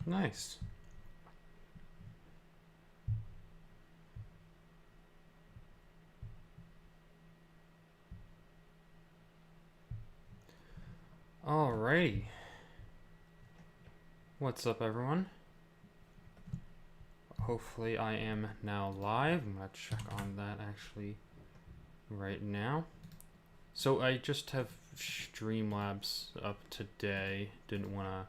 Nice. Alrighty. What's up, everyone? Hopefully I am now live. I'm gonna check on that actually right now. So I just have Streamlabs up today. Didn't wanna,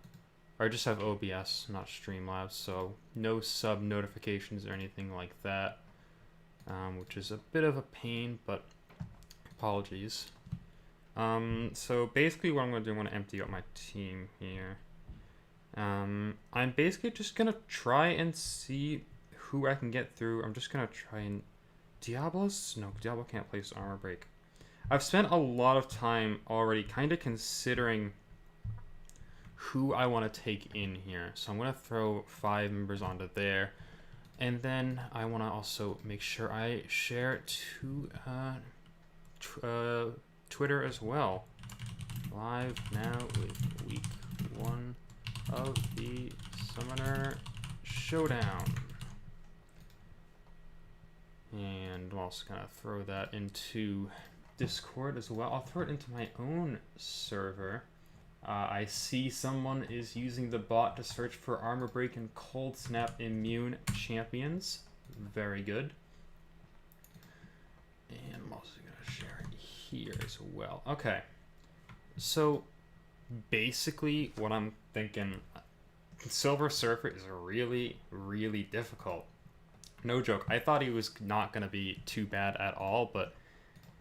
or I just have OBS, not Streamlabs, so no sub notifications or anything like that, which is a bit of a pain, but apologies. So basically what I'm gonna do, I'm gonna empty out my team here. I'm basically just gonna try and see who I can get through. I'm just gonna try and... Diablo's? No, Diablo can't place armor break. I've spent a lot of time already kind of considering who I want to take in here. So I'm gonna throw 5 members onto there. And then I want to also make sure I share it to Twitter as well. Live now with week 1 of the Summoner Showdown. And I'm also gonna throw that into Discord as well. I'll throw it into my own server. I see someone is using the bot to search for armor break and cold snap immune champions. Very good. And I'm also gonna share it here as well. Okay. So basically what I'm thinking, Silver Surfer is really, really difficult. No joke. I thought he was not going to be too bad at all, but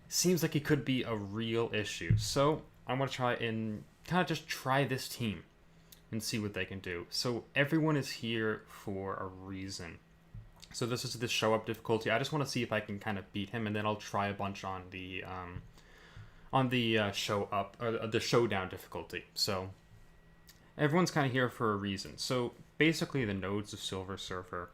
seems like he could be a real issue. So I'm going to try and kind of just try this team and see what they can do. So everyone is here for a reason. So this is the show up difficulty. I just want to see if I can kind of beat him, and then I'll try a bunch on the show up, or the showdown difficulty. So everyone's kind of here for a reason. So basically the nodes of Silver Surfer.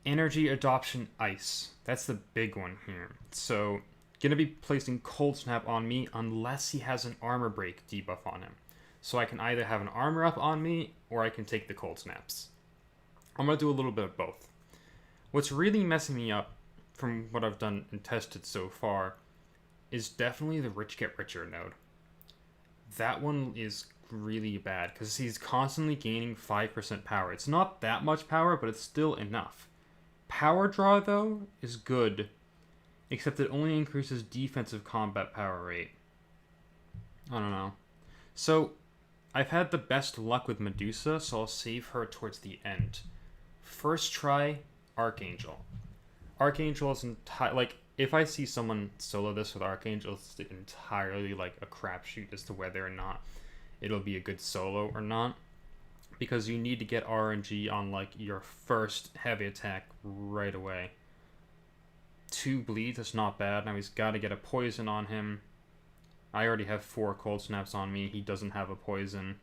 Energy adoption ice. That's the big one here. So gonna be placing cold snap on me unless he has an armor break debuff on him. So I can either have an armor up on me or I can take the cold snaps. I'm gonna do a little bit of both. What's really messing me up from what I've done and tested so far is definitely the rich get richer node. That one is really bad because he's constantly gaining 5% power. It's not that much power, but it's still enough. Power draw, though, is good, except it only increases defensive combat power rate. I don't know. So, I've had the best luck with Medusa, so I'll save her towards the end. First try, Archangel. Archangel is like, if I see someone solo this with Archangel, it's entirely like a crapshoot as to whether or not it'll be a good solo or not. Because you need to get RNG on like your first heavy attack right away. 2 bleeds, that's not bad. Now he's got to get a poison on him. I already have 4 cold snaps on me. He doesn't have a poison.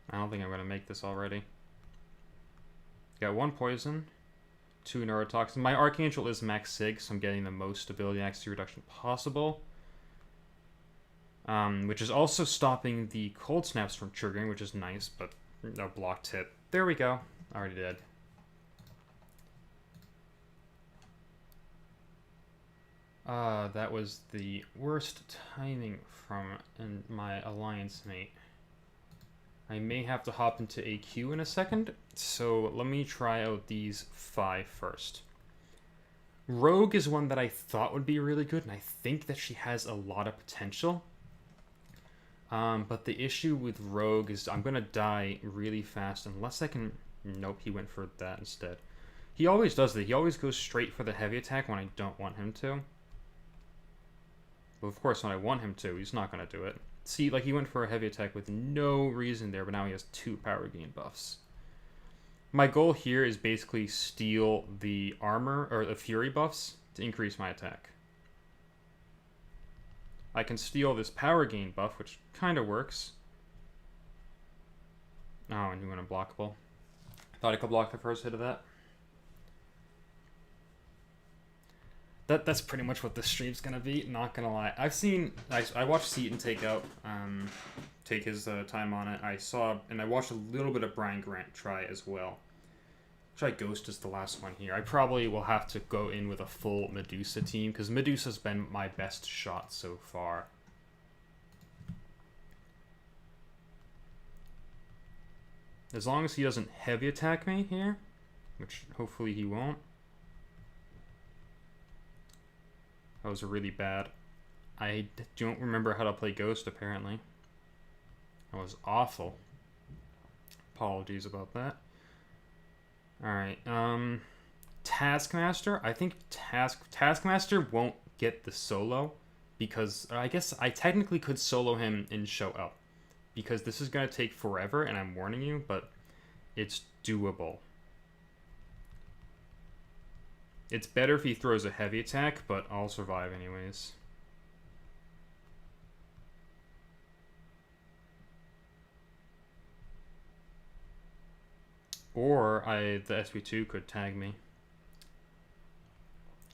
I don't think I'm going to make this already. Got 1 poison, 2 neurotoxin. My Archangel is max sig, so I'm getting the most ability accuracy reduction possible. Which is also stopping the cold snaps from triggering, which is nice, but no blocked hit. There we go. Already did. That was the worst timing from my alliance mate. I may have to hop into AQ in a second, so let me try out these 5 first. Rogue is one that I thought would be really good, and I think that she has a lot of potential. But the issue with Rogue is I'm going to die really fast unless I can... Nope, he went for that instead. He always does that. He always goes straight for the heavy attack when I don't want him to. But of course, when I want him to, he's not going to do it. See, like he went for a heavy attack with no reason there, but now he has 2 power gain buffs. My goal here is basically steal the armor, or the fury buffs, to increase my attack. I can steal this power gain buff, which kind of works. Oh, and he went unblockable. Thought I could block the first hit of that. that's pretty much what this stream's gonna be. Not gonna lie, I watched Seaton take his time on it. I watched a little bit of Brian Grant try as well. Try Ghost is the last one here. I probably will have to go in with a full Medusa team because Medusa's been my best shot so far. As long as he doesn't heavy attack me here, which hopefully he won't. That was really bad. I don't remember how to play Ghost, apparently. That was awful. Apologies about that. Alright, Taskmaster. I think Taskmaster won't get the solo because I guess I technically could solo him in Show Up because this is going to take forever, and I'm warning you, but it's doable. It's better if he throws a heavy attack, but I'll survive anyways. Or the SP2 could tag me.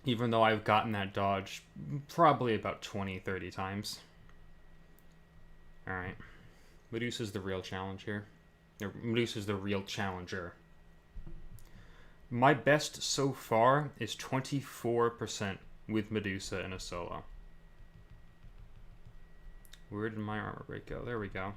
Even though I've gotten that dodge probably about 20-30 times. Alright. Medusa's the real challenge here. Medusa's the real challenger. My best so far is 24% with Medusa in a solo. Where did my armor break go? There we go.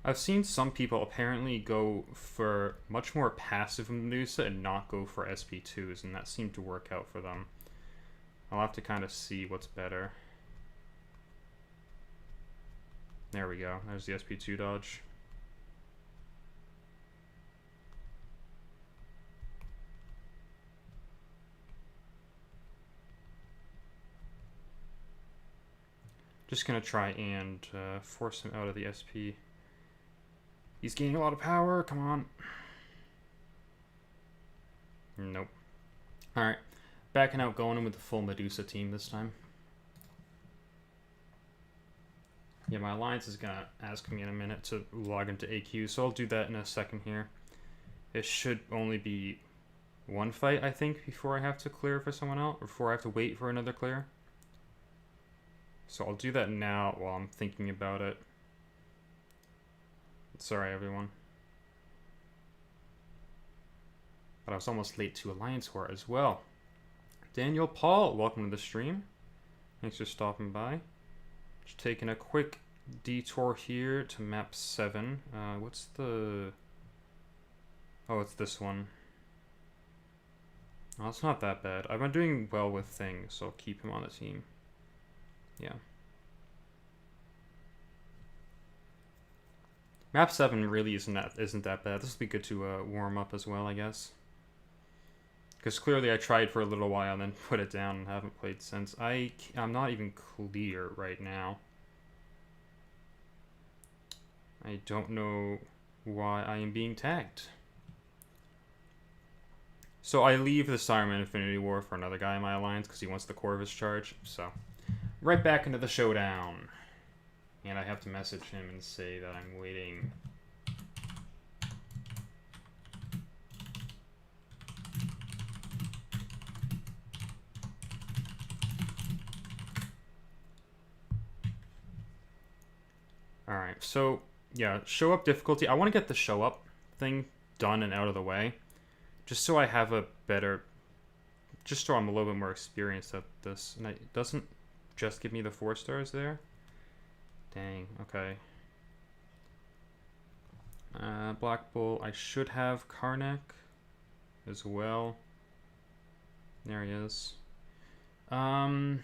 I've seen some people apparently go for much more passive Medusa and not go for SP2s, and that seemed to work out for them. I'll have to kind of see what's better. There we go. There's the SP2 dodge. Just gonna try and force him out of the SP. He's gaining a lot of power. Come on. Nope. Alright. Backing out, going in with the full Medusa team this time. Yeah, my alliance is going to ask me in a minute to log into AQ, so I'll do that in a second here. It should only be one fight, I think, before I have to clear for someone else, or before I have to wait for another clear. So I'll do that now while I'm thinking about it. Sorry, everyone. But I was almost late to Alliance War as well. Daniel Paul, welcome to the stream. Thanks for stopping by. Just taking a quick detour here to map 7. What's the... Oh, it's this one. Oh, it's not that bad. I've been doing well with things, so I'll keep him on the team. Yeah. Map 7 really isn't that bad. This would be good to warm up as well, I guess. Because clearly I tried for a little while and then put it down and haven't played since. I'm not even clear right now. I don't know why I am being tagged. So I leave the Starman Infinity War for another guy in my alliance because he wants the Corvus charge. So right back into the showdown. And I have to message him and say that I'm waiting. Alright, so yeah, show up difficulty. I want to get the show up thing done and out of the way. Just so I have a better... Just so I'm a little bit more experienced at this. And it doesn't just give me the 4 stars there. Dang, okay. Black Bull, I should have Karnak as well. There he is. Oh,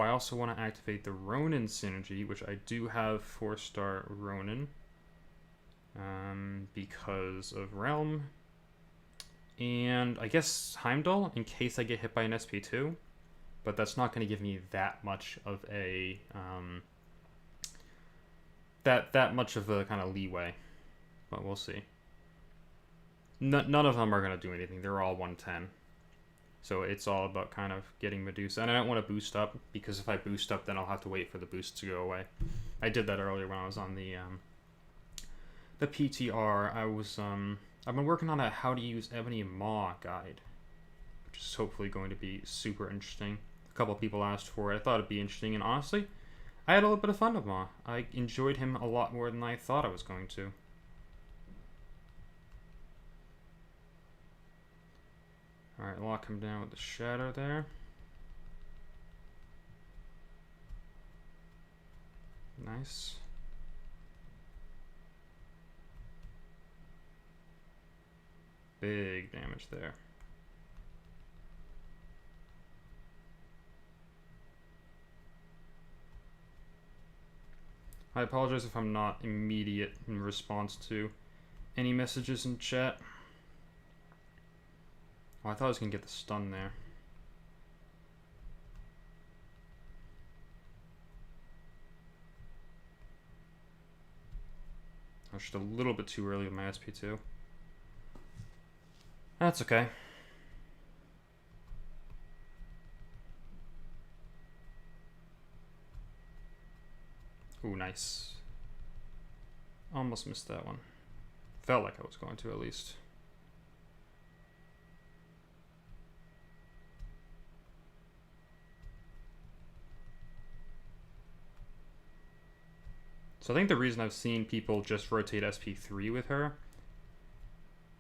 I also want to activate the Ronin synergy, which I do have 4-star Ronin. Because of Realm. And I guess Heimdall, in case I get hit by an SP2. But that's not going to give me that much of a... that much of a kind of leeway, but we'll see. None of them are going to do anything. They're all 110. So it's all about kind of getting Medusa. And I don't want to boost up, because if I boost up, then I'll have to wait for the boost to go away. I did that earlier when I was on the PTR. I've been working on a how to use Ebony Maw guide, which is hopefully going to be super interesting. A couple people asked for it. I thought it'd be interesting, and honestly, I had a little bit of fun with Maw. I enjoyed him a lot more than I thought I was going to. Alright, lock him down with the shadow there. Nice. Big damage there. I apologize if I'm not immediate in response to any messages in chat. Oh, I thought I was going to get the stun there. I was just a little bit too early with my SP2. That's okay. Ooh, nice. Almost missed that one. Felt like I was going to, at least. So I think the reason I've seen people just rotate SP3 with her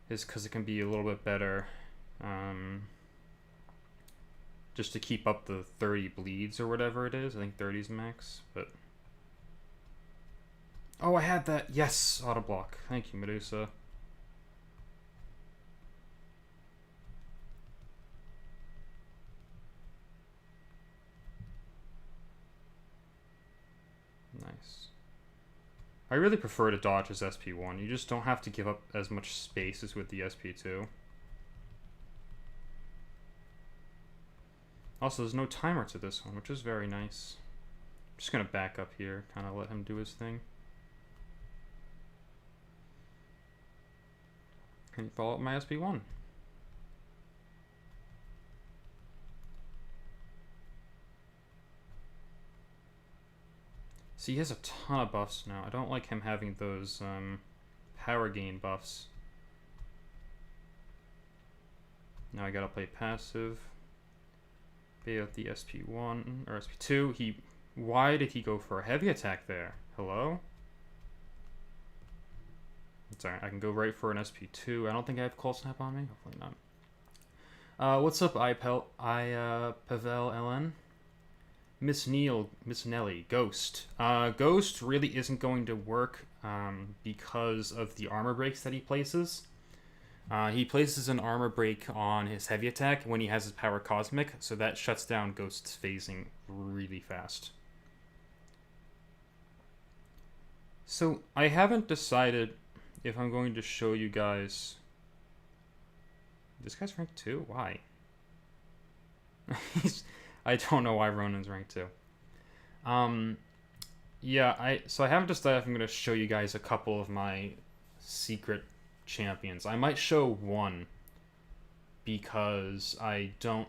is because it can be a little bit better just to keep up the 30 bleeds or whatever it is. I think 30 is max, but... Oh, I had that! Yes! Auto block. Thank you, Medusa. Nice. I really prefer to dodge as SP1. You just don't have to give up as much space as with the SP2. Also, there's no timer to this one, which is very nice. I'm just gonna back up here, kind of let him do his thing. And follow up my SP1. See, he has a ton of buffs now. I don't like him having those power gain buffs. Now I gotta play passive. Bait out the SP1 or SP2. Why did he go for a heavy attack there? Hello? It's alright, I can go right for an SP2. I don't think I have Cold Snap on me. Hopefully not. What's up, Pavel LN? Miss Nelly, Ghost. Ghost really isn't going to work because of the armor breaks that he places. He places an armor break on his heavy attack when he has his power cosmic, so that shuts down Ghost's phasing really fast. So I haven't decided if I'm going to show you guys... This guy's rank 2? Why? I don't know why Ronan's rank 2. Yeah, so I haven't decided if I'm going to show you guys a couple of my secret champions. I might show one because I don't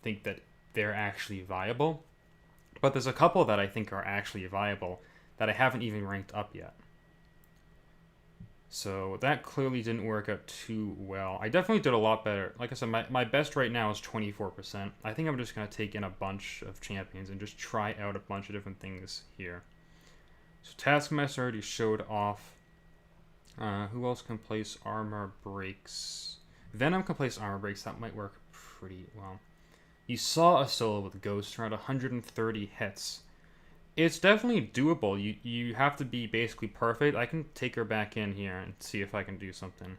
think that they're actually viable. But there's a couple that I think are actually viable that I haven't even ranked up yet. So that clearly didn't work out too well. I definitely did a lot better. Like I said, my best right now is 24%. I think I'm just going to take in a bunch of champions and just try out a bunch of different things here. So Taskmaster already showed off. Who else can place armor breaks? Venom can place armor breaks. That might work pretty well. You saw a solo with Ghost around 130 hits. It's definitely doable. You have to be basically perfect. I can take her back in here and see if I can do something.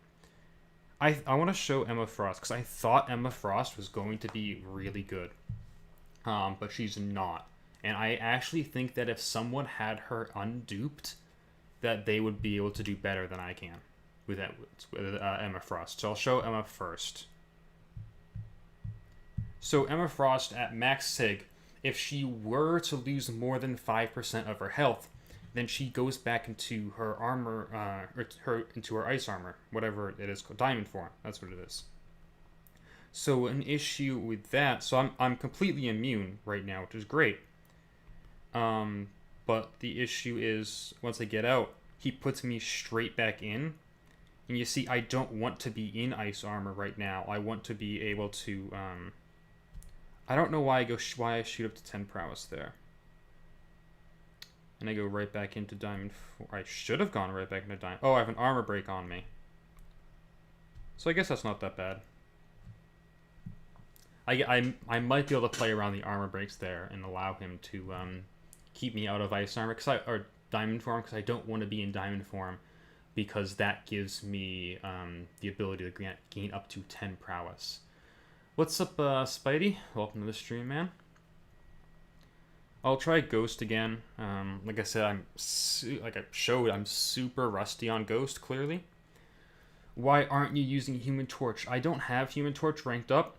I want to show Emma Frost because I thought Emma Frost was going to be really good. But she's not. And I actually think that if someone had her unduped, that they would be able to do better than I can with Emma Frost. So I'll show Emma first. So Emma Frost at max sig, if she were to lose more than 5% of her health, then she goes back into her armor, into her ice armor, whatever it is called, diamond form. That's what it is. So an issue with that, so I'm completely immune right now, which is great. But the issue is once I get out, he puts me straight back in. And you see, I don't want to be in ice armor right now. I want to be able to. I don't know why I shoot up to 10 prowess there. And I go right back into Diamond 4. I should have gone right back into Diamond. Oh, I have an armor break on me. So I guess that's not that bad. I might be able to play around the armor breaks there and allow him to keep me out of ice armor or diamond form, because I don't want to be in diamond form, because that gives me the ability to gain up to 10 prowess. What's up, Spidey? Welcome to the stream, man. I'll try Ghost again. Like I said, like I showed, I'm super rusty on Ghost, clearly. Why aren't you using Human Torch? I don't have Human Torch ranked up,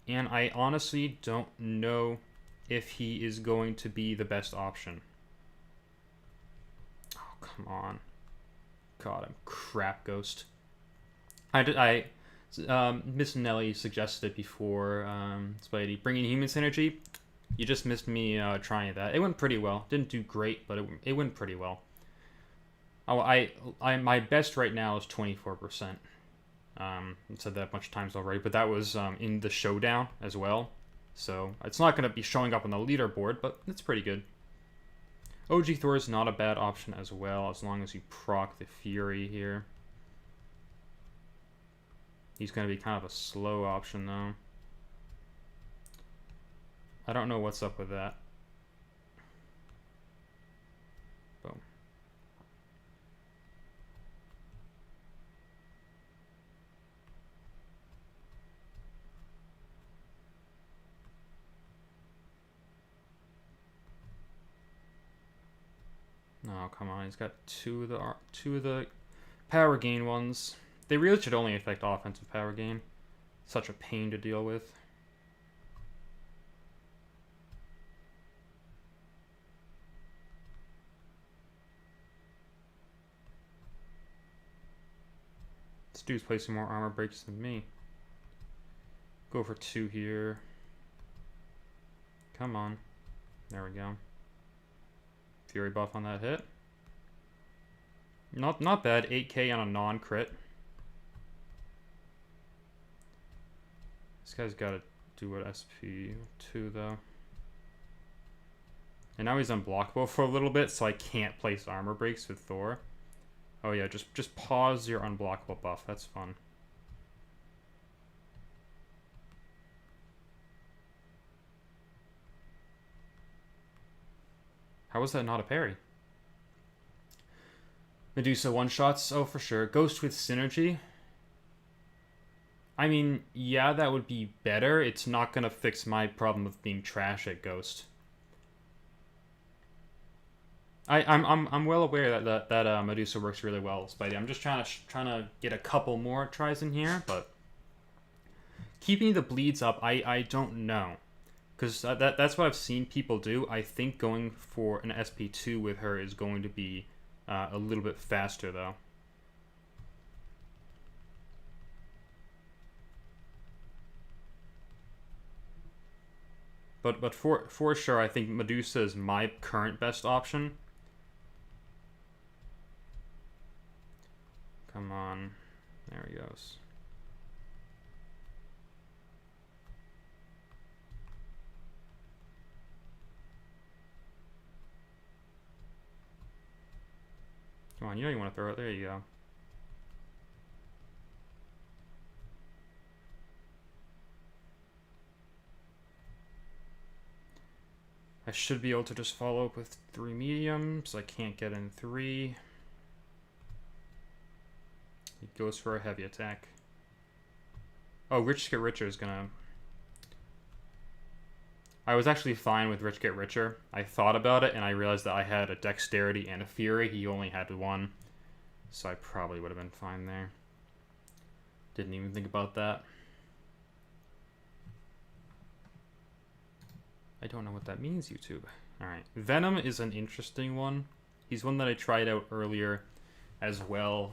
and I honestly don't know if he is going to be the best option. Oh, come on. God, I'm crap Ghost. Miss Nelly suggested it before, Spidey. Bringing Human Synergy. You just missed me trying that. It went pretty well. Didn't do great, but it went pretty well. Oh, my best right now is 24%. I've said that a bunch of times already, but that was in the Showdown as well. So it's not going to be showing up on the leaderboard, but it's pretty good. OG Thor is not a bad option as well, as long as you proc the Fury here. He's going to be kind of a slow option, though. I don't know what's up with that. Boom. Oh, come on. He's got two of the power gain ones. They really should only affect offensive power gain. Such a pain to deal with. This dude's placing more armor breaks than me. Go for 2 here. Come on. There we go. Fury buff on that hit. Not bad. 8k on a non-crit. This guy's got to do what SP2 though. And now he's unblockable for a little bit, so I can't place armor breaks with Thor. Oh yeah, just pause your unblockable buff. That's fun. How was that not a parry? Medusa one-shots? Oh, for sure. Ghost with synergy? I mean, yeah, that would be better. It's not going to fix my problem of being trash at Ghost. I'm well aware that Medusa works really well, Spidey. I'm just trying to get a couple more tries in here, but keeping the bleeds up, I don't know. Because that's what I've seen people do. I think going for an SP2 with her is going to be a little bit faster, though. But for sure, I think Medusa is my current best option. Come on. There he goes. Come on, you know you want to throw it. There you go. I should be able to just follow up with 3 mediums. I can't get in 3. He goes for a heavy attack. Oh, Rich Get Richer is gonna... I was actually fine with Rich Get Richer. I thought about it, and I realized that I had a Dexterity and a Fury. He only had 1. So I probably would have been fine there. Didn't even think about that. I don't know what that means, YouTube. Alright. Venom is an interesting one. He's one that I tried out earlier as well,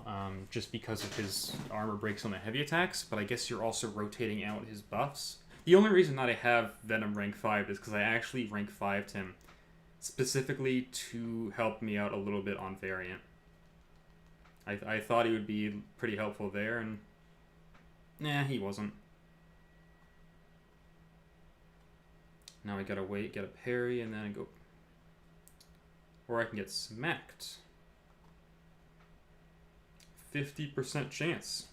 just because of his armor breaks on the heavy attacks, but I guess you're also rotating out his buffs. The only reason that I have Venom rank 5 is because I actually rank 5'd him specifically to help me out a little bit on variant. I thought he would be pretty helpful there, and nah, he wasn't. Now I gotta wait, get a parry, and then I go... Or I can get smacked. 50% chance.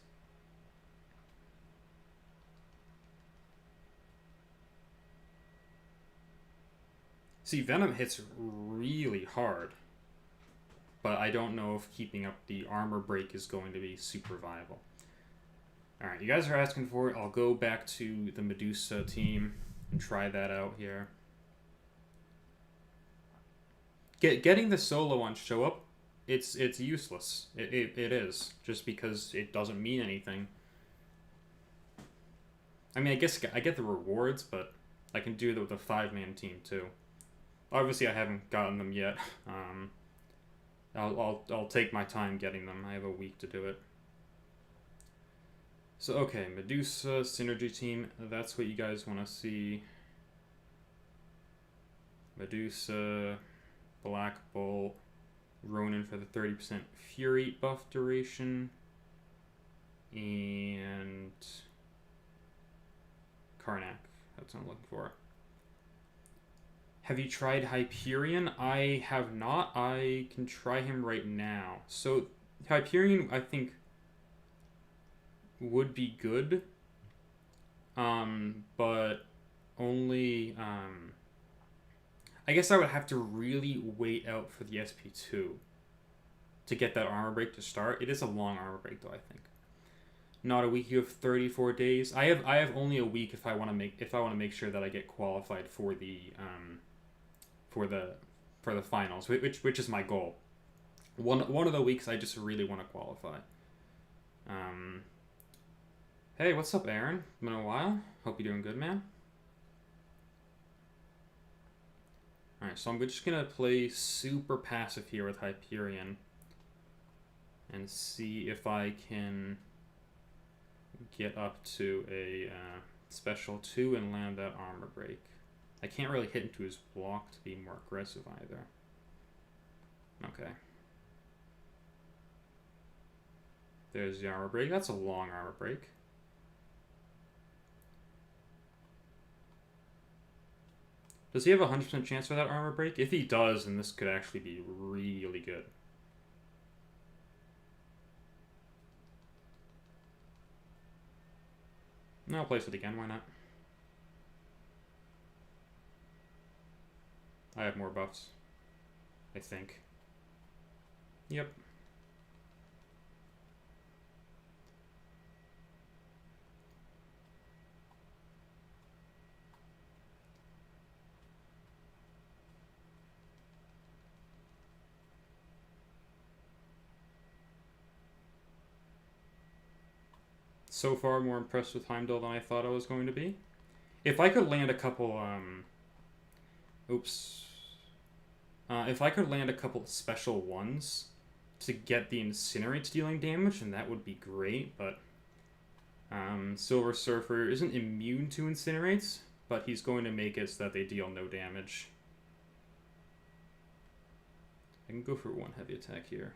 See, Venom hits really hard, but I don't know if keeping up the armor break is going to be super viable. Alright, you guys are asking for it. I'll go back to the Medusa team and try that out here. Getting the solo one show up, it's useless. It is, just because it doesn't mean anything. I mean, I guess I get the rewards, but I can do that with a 5-man team too. Obviously, I haven't gotten them yet. I'll take my time getting them. I have a week to do it. So okay, Medusa synergy team. That's what you guys want to see. Medusa, Black Bolt, Ronin for the 30% Fury buff duration, and Karnak. That's what I'm looking for. Have you tried Hyperion? I have not. I can try him right now. So Hyperion, I think, would be good, but only... I guess I would have to really wait out for the SP2 to get that armor break to start. It is a long armor break, though, I think. Not a week. You have 34 days. I have only a week if I want to make sure that I get qualified for the finals, which is my goal. One of the weeks I just really want to qualify. Hey, what's up, Aaron? Been a while. Hope you're doing good, man. Alright, so I'm just gonna play super passive here with Hyperion and see if I can get up to a special 2 and land that armor break. I can't really hit into his block to be more aggressive either. Okay. There's the armor break. That's a long armor break. Does he have a 100% chance for that armor break? If he does, then this could actually be really good. No, I'll place it again. Why not? I have more buffs. I think. Yep. So far, more impressed with Heimdall than I thought I was going to be. If I could land a couple, if I could land a couple special ones to get the Incinerates dealing damage, then that would be great, but Silver Surfer isn't immune to Incinerates, but he's going to make it so that they deal no damage. I can go for one heavy attack here.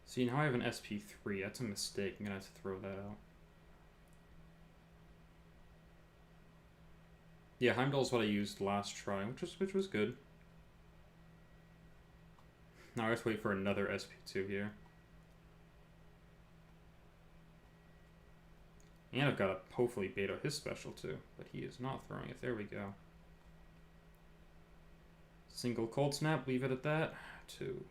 See, now I have an SP3. That's a mistake. I'm going to have to throw that out. Yeah, Heimdall's what I used last try, which was good. Now let's wait for another SP2 here. And I've got to hopefully bait out his special too, but he is not throwing it. There we go. Single cold snap, leave it at that. 2.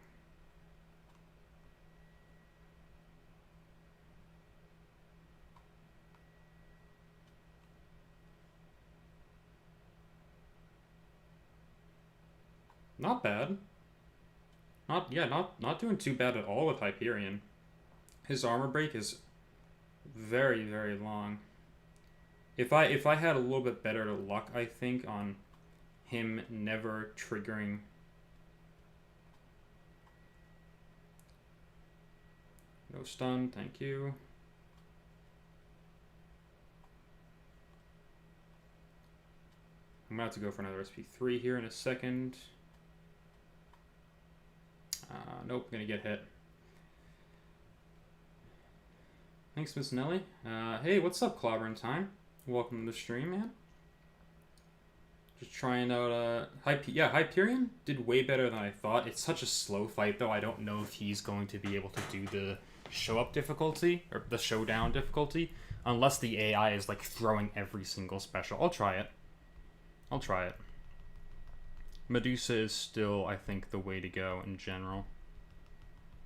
Not bad. Not doing too bad at all with Hyperion. His armor break is very, very long. If I had a little bit better luck, I think, on him never triggering. No stun, thank you. I'm about to go for another SP3 here in a second. Nope, gonna get hit. Thanks, Miss Nelly. Hey, what's up, Clobbering Time? Welcome to the stream, man. Just trying out, Hyperion did way better than I thought. It's such a slow fight, though. I don't know if he's going to be able to do the show-up difficulty, or the showdown difficulty, unless the AI is, like, throwing every single special. I'll try it. Medusa is still, I think, the way to go in general.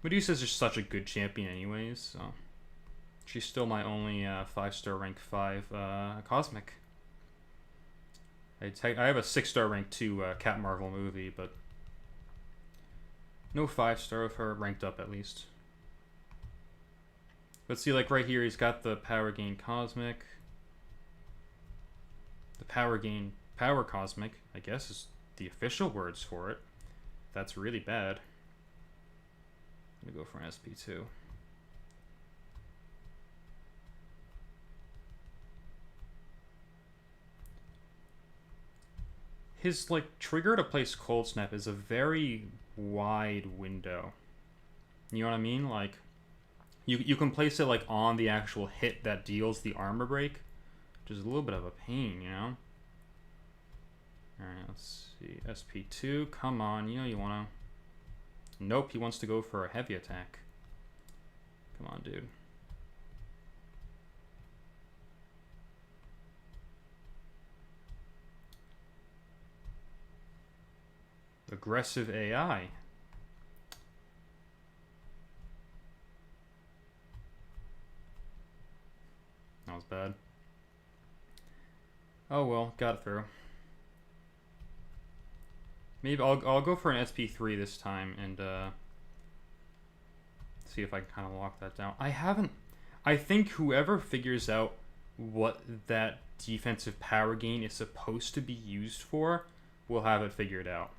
Medusa is just such a good champion anyways, so... She's still my only 5-star rank 5 Cosmic. I have a 6-star rank 2 Cat Marvel movie, but... No 5-star of her, ranked up at least. But see, like right here, he's got the Power Gain Cosmic. The Power Gain Power Cosmic, I guess, is the official words for it. That's really bad. I'm gonna go for an SP2. His, like, trigger to place Cold Snap is a very wide window. You know what I mean? Like, you can place it, like, on the actual hit that deals the armor break, which is a little bit of a pain, you know? Alright, let's see. SP2, come on, you know you wanna... Nope, he wants to go for a heavy attack. Come on, dude. Aggressive AI. That was bad. Oh well, got it through. Maybe I'll go for an SP3 this time and see if I can kind of lock that down. I think whoever figures out what that defensive power gain is supposed to be used for will have it figured out.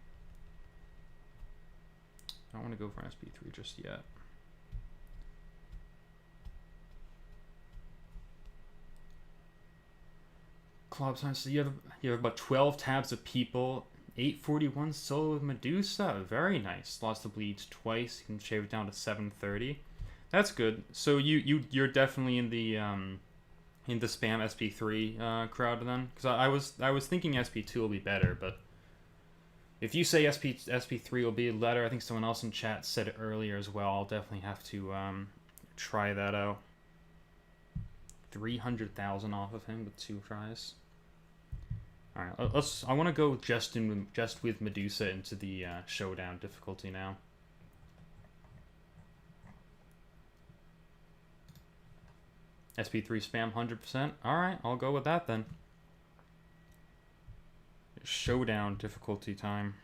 I don't want to go for an SP3 just yet. Club Science, so you have about 12 tabs of people. 841 solo with Medusa. Very nice. Lost the bleeds twice. You can shave it down to 730. That's good. So you're definitely in the spam SP3 crowd then, because I was thinking SP2 will be better, but if you say SP3 will be better, I think someone else in chat said it earlier as well. I'll definitely have to try that out. 300,000 off of him with 2 tries. All right, I want to go just with Medusa into the showdown difficulty now. SP3 spam 100%. All right, I'll go with that then. Showdown difficulty time.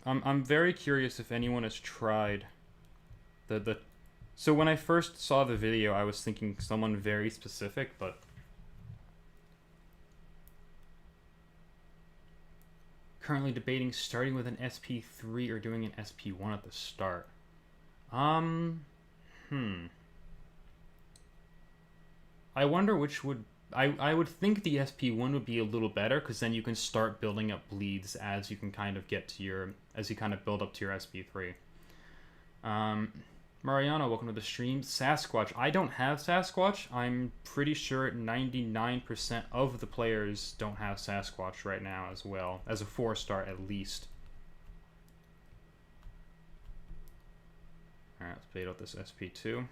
I'm very curious if anyone has tried the. So when I first saw the video, I was thinking someone very specific, but. Currently debating starting with an SP3 or doing an SP1 at the start. I wonder which would... I would think the SP1 would be a little better, because then you can start building up bleeds as you can kind of get to your... as you kind of build up to your SP3. Mariano, welcome to the stream. Sasquatch. I don't have Sasquatch. I'm pretty sure 99% of the players don't have Sasquatch right now as well. As a 4-star at least. Alright, let's bait out this SP2.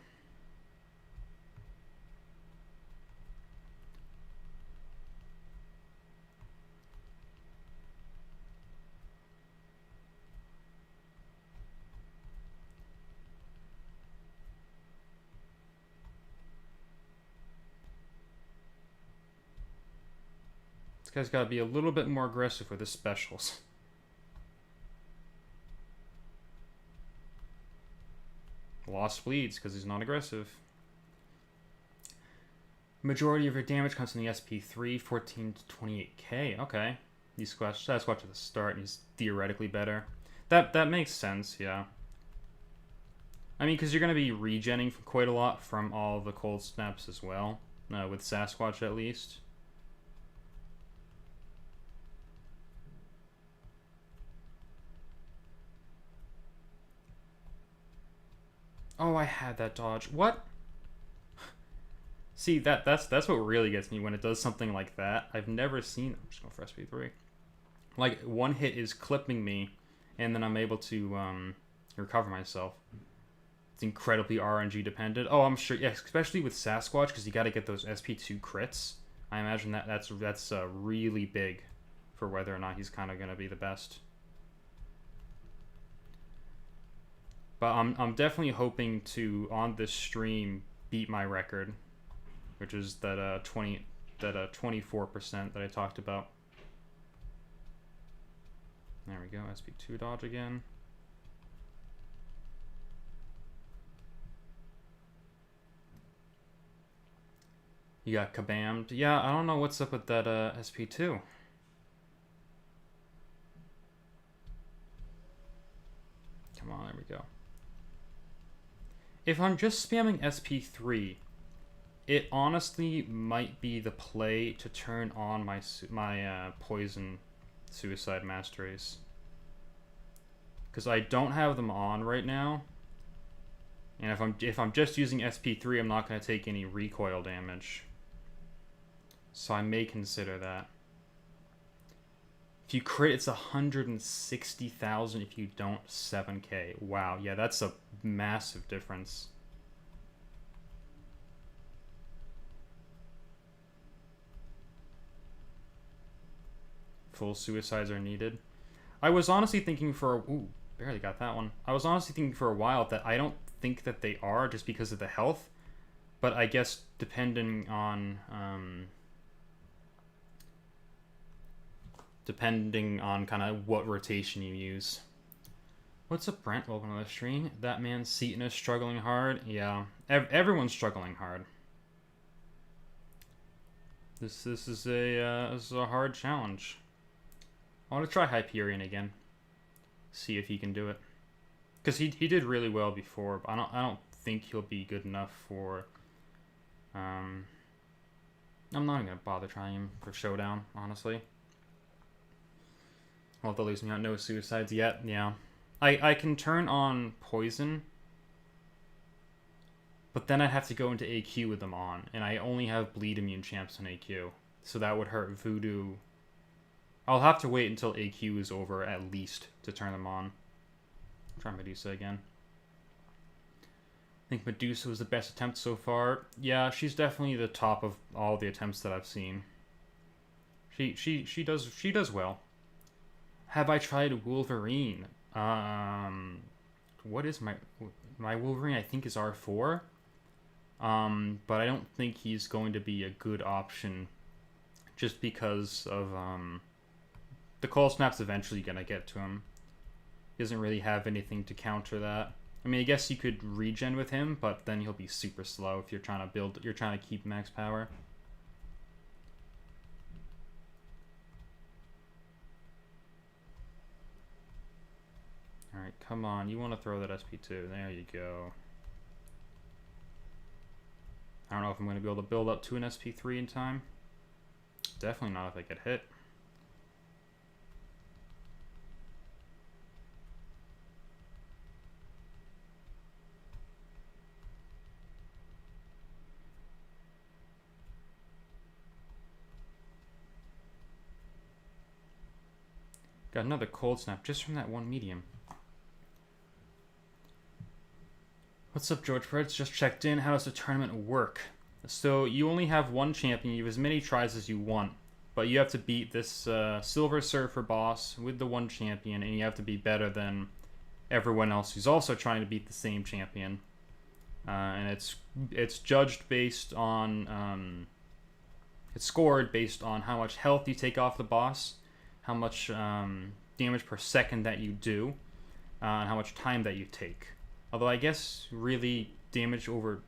This guy's got to be a little bit more aggressive with his specials. Lost bleeds because he's not aggressive. Majority of your damage comes from the SP3, 14 to 28k. Okay. He's Sasquatch at the start, and he's theoretically better. That makes sense, yeah. I mean, because you're going to be regenning quite a lot from all the cold snaps as well, with Sasquatch at least. Oh, I had that dodge. What? See, that's what really gets me when it does something like that. I've never seen... I'm just going for SP3. Like, one hit is clipping me, and then I'm able to recover myself. It's incredibly RNG dependent. Oh, I'm sure, yeah, especially with Sasquatch, because you got to get those SP2 crits. I imagine that's really big for whether or not he's kind of going to be the best. But I'm definitely hoping to, on this stream, beat my record, which is that 24% that I talked about. There we go, SP2 dodge again. You got kabammed. Yeah, I don't know what's up with that SP2. Come on, there we go. If I'm just spamming SP3, it honestly might be the play to turn on my poison suicide masteries, because I don't have them on right now, and if I'm just using SP3, I'm not going to take any recoil damage, so I may consider that. If you crit, it's 160,000. If you don't, 7k. Wow, yeah, that's a massive difference. Full suicides are needed. I was honestly thinking ooh, barely got that one. I was honestly thinking for a while that I don't think that they are, just because of the health. But I guess depending on kind of what rotation you use. What's up, Brent? Welcome to the stream. That man Seaton is struggling hard. Yeah, everyone's struggling hard. This is a hard challenge. I want to try Hyperion again. See if he can do it. Because he did really well before, but I don't think he'll be good enough for... I'm not even going to bother trying him for Showdown, honestly. Well, they'll lose me out. No suicides yet, yeah. I can turn on Poison, but then I'd have to go into AQ with them on, and I only have bleed immune champs on AQ, so that would hurt Voodoo. I'll have to wait until AQ is over at least to turn them on. Try Medusa again. I think Medusa was the best attempt so far. Yeah, she's definitely the top of all the attempts that I've seen. She does well. Have I tried Wolverine? What is my Wolverine? I think is R4. But I don't think he's going to be a good option, just because of the cold snap's eventually gonna get to him. He doesn't really have anything to counter that. I mean, I guess you could regen with him, but then he'll be super slow if you're trying to keep max power. Alright, come on. You want to throw that SP2. There you go. I don't know if I'm going to be able to build up to an SP3 in time. Definitely not if I get hit. Got another cold snap just from that one medium. What's up, George Perez? Just checked in. How does the tournament work? So you only have one champion. You have as many tries as you want, but you have to beat this Silver Surfer boss with the one champion, and you have to be better than everyone else who's also trying to beat the same champion. And it's judged based on it's scored based on how much health you take off the boss, how much damage per second that you do, and how much time that you take. Although I guess really damage over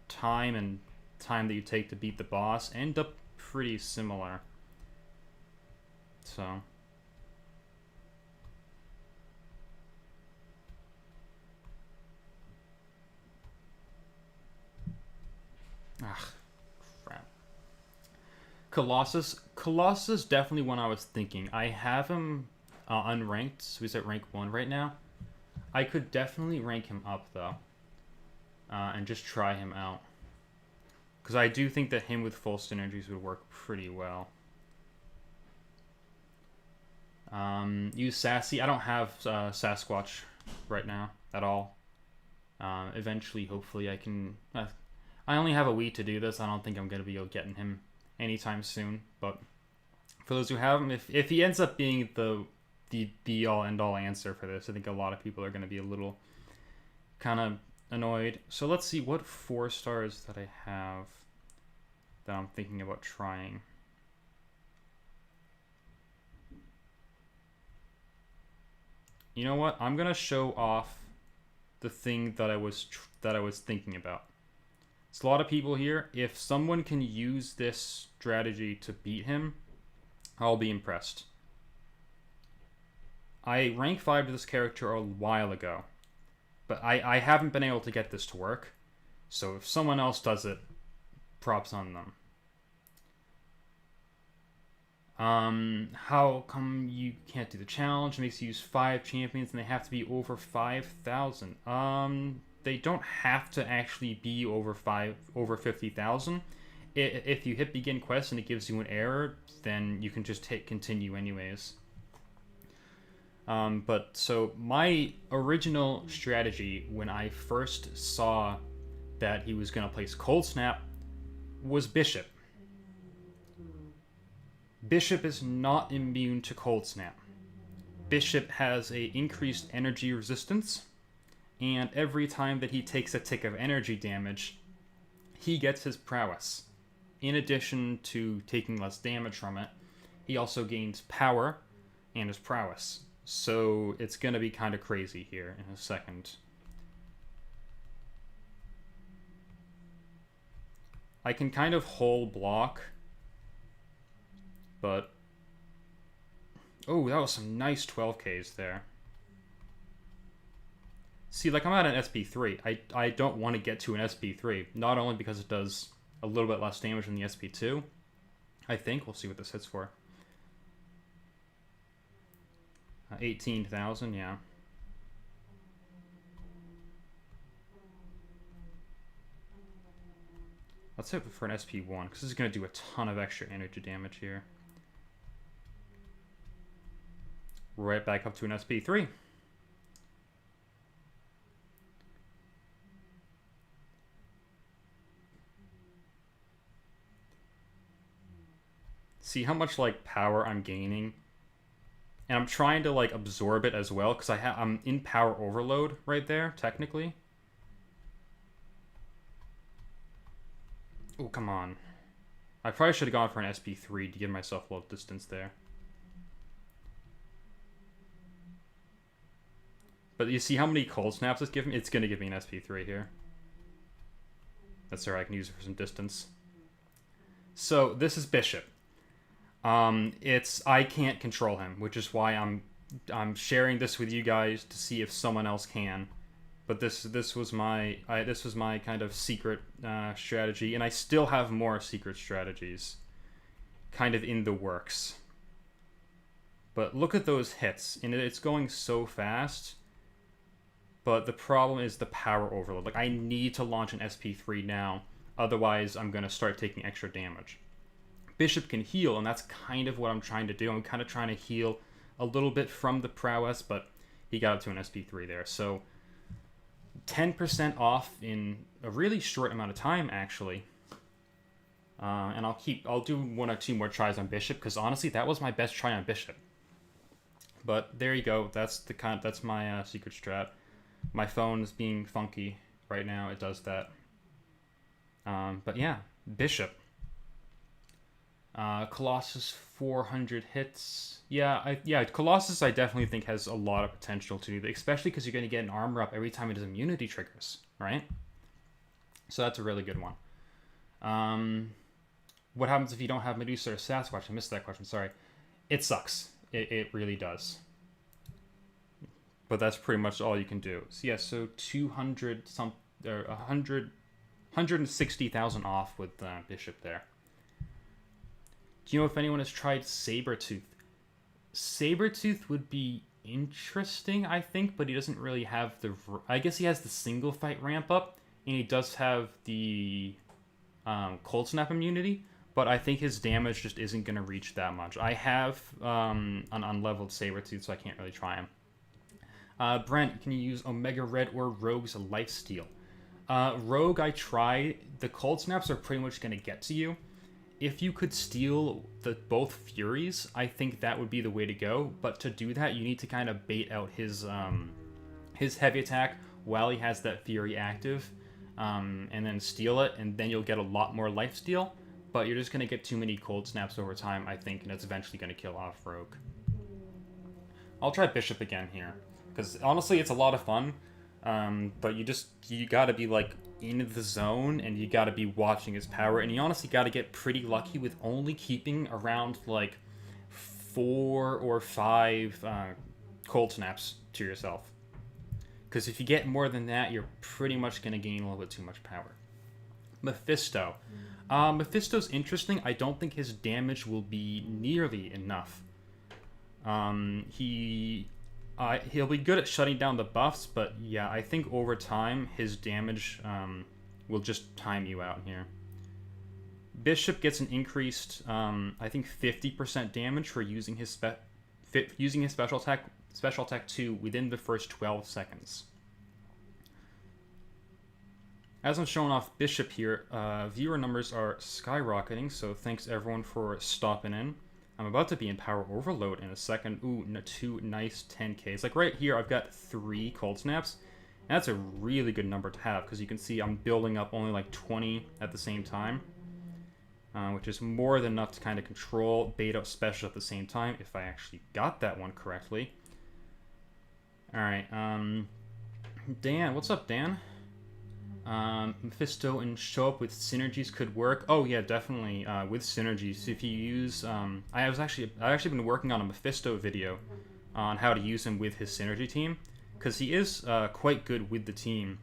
time and time that you take to beat the boss end up pretty similar. So... ah, crap. Colossus is definitely one I was thinking. I have him unranked, so he's at rank 1 right now. I could definitely rank him up, though. And just try him out. Because I do think that him with full synergies would work pretty well. Use Sassy. I don't have Sasquatch right now at all. Eventually, hopefully, I can... I only have a week to do this. I don't think I'm going to be able to get him anytime soon. But for those who have him, if he ends up being the be-all, end-all answer for this, I think a lot of people are going to be a little kind of annoyed. So let's see what 4 stars that I have that I'm thinking about trying. You know what? I'm going to show off the thing that I was thinking about. There's a lot of people here. If someone can use this strategy to beat him, I'll be impressed. I rank 5 to this character a while ago, but I haven't been able to get this to work. So if someone else does it, props on them. How come you can't do the challenge? It makes you use 5 champions and they have to be over 5,000. They don't have to actually be over 50,000. If you hit begin quest and it gives you an error, then you can just hit continue anyways. But so my original strategy when I first saw that he was going to place Cold Snap was Bishop. Bishop is not immune to Cold Snap. Bishop has a increased energy resistance, and every time that he takes a tick of energy damage, he gets his prowess. In addition to taking less damage from it, he also gains power and his prowess. So it's going to be kind of crazy here in a second. I can kind of whole block, but... oh, that was some nice 12Ks there. See, like, I'm at an SP3. I don't want to get to an SP3. Not only because it does a little bit less damage than the SP2. I think. We'll see what this hits for. 18,000, yeah. Let's hit it for an SP1, because this is going to do a ton of extra energy damage here. Right back up to an SP3. See how much, like, power I'm gaining? And I'm trying to, like, absorb it as well, because I'm in power overload right there, technically. Oh, come on. I probably should have gone for an SP3 to give myself a little distance there. But you see how many cold snaps it's giving me? It's going to give me an SP3 here. That's alright, I can use it for some distance. So, this is Bishop. I can't control him, which is why I'm sharing this with you guys to see if someone else can. But this was my kind of secret strategy, and I still have more secret strategies, kind of in the works. But look at those hits, and it's going so fast. But the problem is the power overload. Like, I need to launch an SP3 now, otherwise I'm going to start taking extra damage. Bishop can heal, and that's kind of what I'm trying to do. I'm kind of trying to heal a little bit from the prowess, but he got up to an SP3 there. So 10% off in a really short amount of time, actually. And I'll do 1 or 2 more tries on Bishop, because honestly, that was my best try on Bishop. But there you go. That's my secret strat. My phone is being funky right now. It does that. But yeah, Bishop. Colossus 400 hits. Yeah, Colossus I definitely think has a lot of potential to do that, especially because you're going to get an armor up every time it does immunity triggers, right? So that's a really good one. What happens if you don't have Medusa or Sasquatch? I missed that question, sorry. It sucks. It really does. But that's pretty much all you can do. So yeah, so 200 some or 160,000 off with Bishop there. Do you know if anyone has tried Sabretooth? Sabretooth would be interesting, I think, but he doesn't really have the... I guess he has the single fight ramp up, and he does have the Cold Snap immunity, but I think his damage just isn't going to reach that much. I have an unleveled Sabretooth, so I can't really try him. Brent, can you use Omega Red or Rogue's Lifesteal? Rogue, I tried. The Cold Snaps are pretty much going to get to you. If you could steal both Furies, I think that would be the way to go. But to do that, you need to kind of bait out his heavy attack while he has that Fury active, and then steal it, and then you'll get a lot more lifesteal. But you're just going to get too many Cold Snaps over time, I think, and it's eventually going to kill off Rogue. I'll try Bishop again here, because honestly, it's a lot of fun. But you gotta be like in the zone, and you gotta be watching his power, and you honestly gotta get pretty lucky with only keeping around like 4 or 5 Cold Snaps to yourself. Because if you get more than that, you're pretty much gonna gain a little bit too much power. Mephisto. Mephisto's interesting. I don't think his damage will be nearly enough. He'll be good at shutting down the buffs, but yeah, I think over time his damage will just time you out here. Bishop gets an increased, I think 50% damage for using his special attack 2 within the first 12 seconds. As I'm showing off Bishop here, viewer numbers are skyrocketing, so thanks everyone for stopping in. I'm about to be in power overload in a second. Ooh, 2 nice 10Ks. Like right here, I've got 3 Cold Snaps. And that's a really good number to have, because you can see I'm building up only like 20 at the same time. Which is more than enough to kind of control beta special at the same time, if I actually got that one correctly. Alright, Dan, what's up, Dan? Mephisto and show up with synergies could work. Oh yeah, definitely. With synergies, if you use, I've actually been working on a Mephisto video on how to use him with his synergy team, because he is quite good with the team,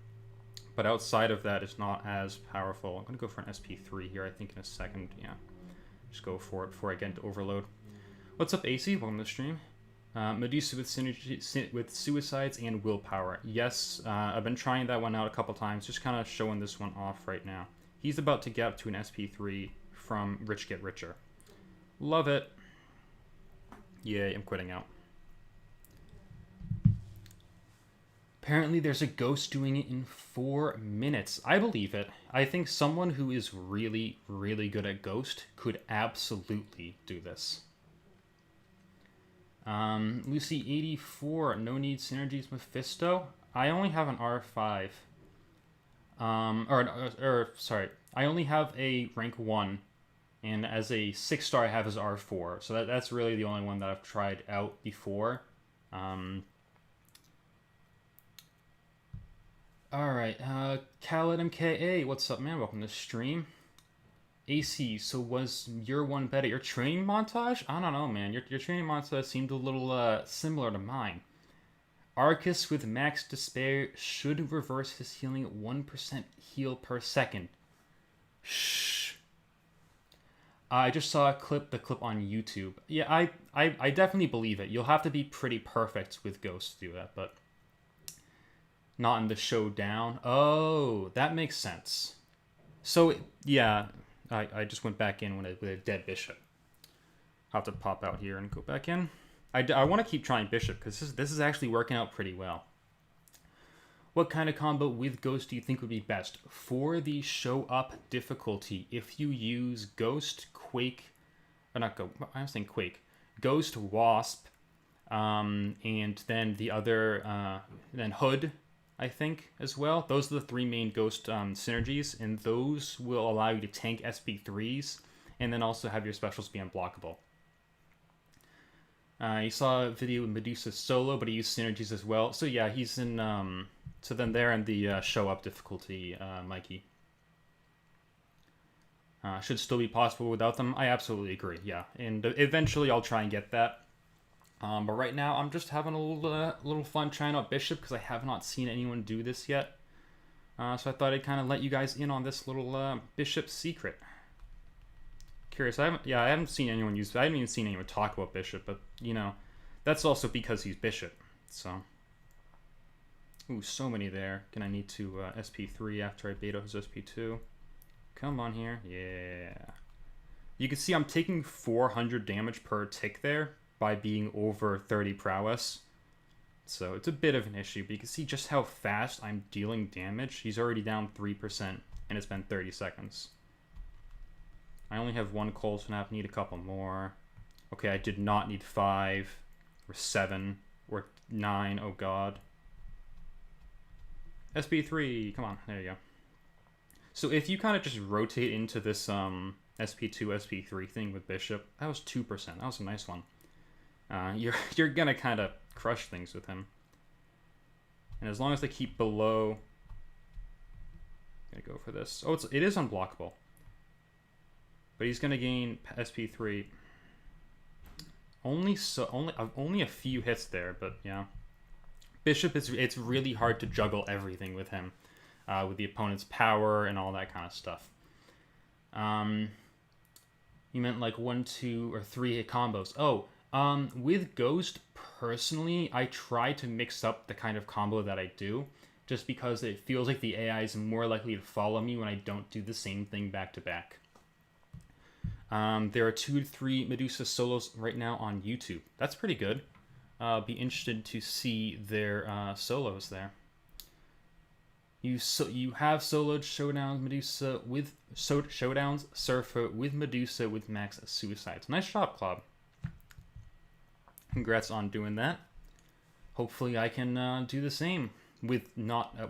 but outside of that, it's not as powerful. I'm gonna go for an SP3 here, I think, in a second. Yeah, just go for it before I get into overload. What's up, AC? Welcome to the stream. Medusa with synergy, with suicides and willpower. Yes, I've been trying that one out a couple times, just kind of showing this one off right now. He's about to get up to an SP3 from Rich Get Richer. Love it. Yay, I'm quitting out. Apparently there's a ghost doing it in 4 minutes. I believe it. I think someone who is really, really good at ghost could absolutely do this. Lucy 84, no need synergies Mephisto. I only have an R5. Sorry, I only have a rank 1, and as a 6-star I have his R4. So that's really the only one that I've tried out before. Alright, Khaled MKA, what's up, man? Welcome to the stream. AC, so was your one better? Your training montage? I don't know, man. Your training montage seemed a little similar to mine. Arcus with max despair should reverse his healing at 1% heal per second. Shh. I just saw the clip on YouTube. Yeah, I definitely believe it. You'll have to be pretty perfect with Ghost to do that, but not in the Showdown. Oh, that makes sense. So, yeah... I just went back in with a dead Bishop. I'll have to pop out here and go back in. I want to keep trying Bishop, because this is actually working out pretty well. What kind of combo with Ghost do you think would be best? For the show up difficulty, if you use Ghost, Quake... I'm saying Quake. Ghost, Wasp, and then the other... then Hood... I think, as well. Those are the 3 main Ghost synergies, and those will allow you to tank SP3s and then also have your specials be unblockable. You saw a video with Medusa solo, but he used synergies as well. So yeah, he's in, so then they're in the show up difficulty, Mikey. Should still be possible without them. I absolutely agree, yeah. And eventually I'll try and get that. But right now I'm just having a little fun trying out Bishop because I have not seen anyone do this yet. So I thought I'd kind of let you guys in on this little Bishop secret. Curious, I haven't seen anyone use, I haven't even seen anyone talk about Bishop, but, you know, that's also because he's Bishop, so. Ooh, so many there. Gonna need to SP3 after I beta his SP2. Come on here, yeah. You can see I'm taking 400 damage per tick there by being over 30 prowess. So it's a bit of an issue, but you can see just how fast I'm dealing damage. He's already down 3%, and it's been 30 seconds. I only have one cold snap, need a couple more. Okay, I did not need 5, or 7, or 9, oh god. SB3, come on, there you go. So if you kind of just rotate into this SP2, SP3 thing with Bishop, that was 2%, that was a nice one. You're gonna kind of crush things with him. And as long as they keep below... I'm gonna go for this. Oh, it is unblockable. But he's gonna gain SP3. Only a few hits there, but yeah. Bishop it's really hard to juggle everything with him, with the opponent's power and all that kind of stuff. You meant like 1, 2, or 3 hit combos. Oh, with Ghost personally, I try to mix up the kind of combo that I do, just because it feels like the AI is more likely to follow me when I don't do the same thing back to back. There are 2 to 3 Medusa solos right now on YouTube. That's pretty good. Be interested to see their solos there. You have soloed Showdowns Medusa with Showdowns Surfer with Medusa with max suicides. Nice job, Club. Congrats on doing that. Hopefully I can do the same with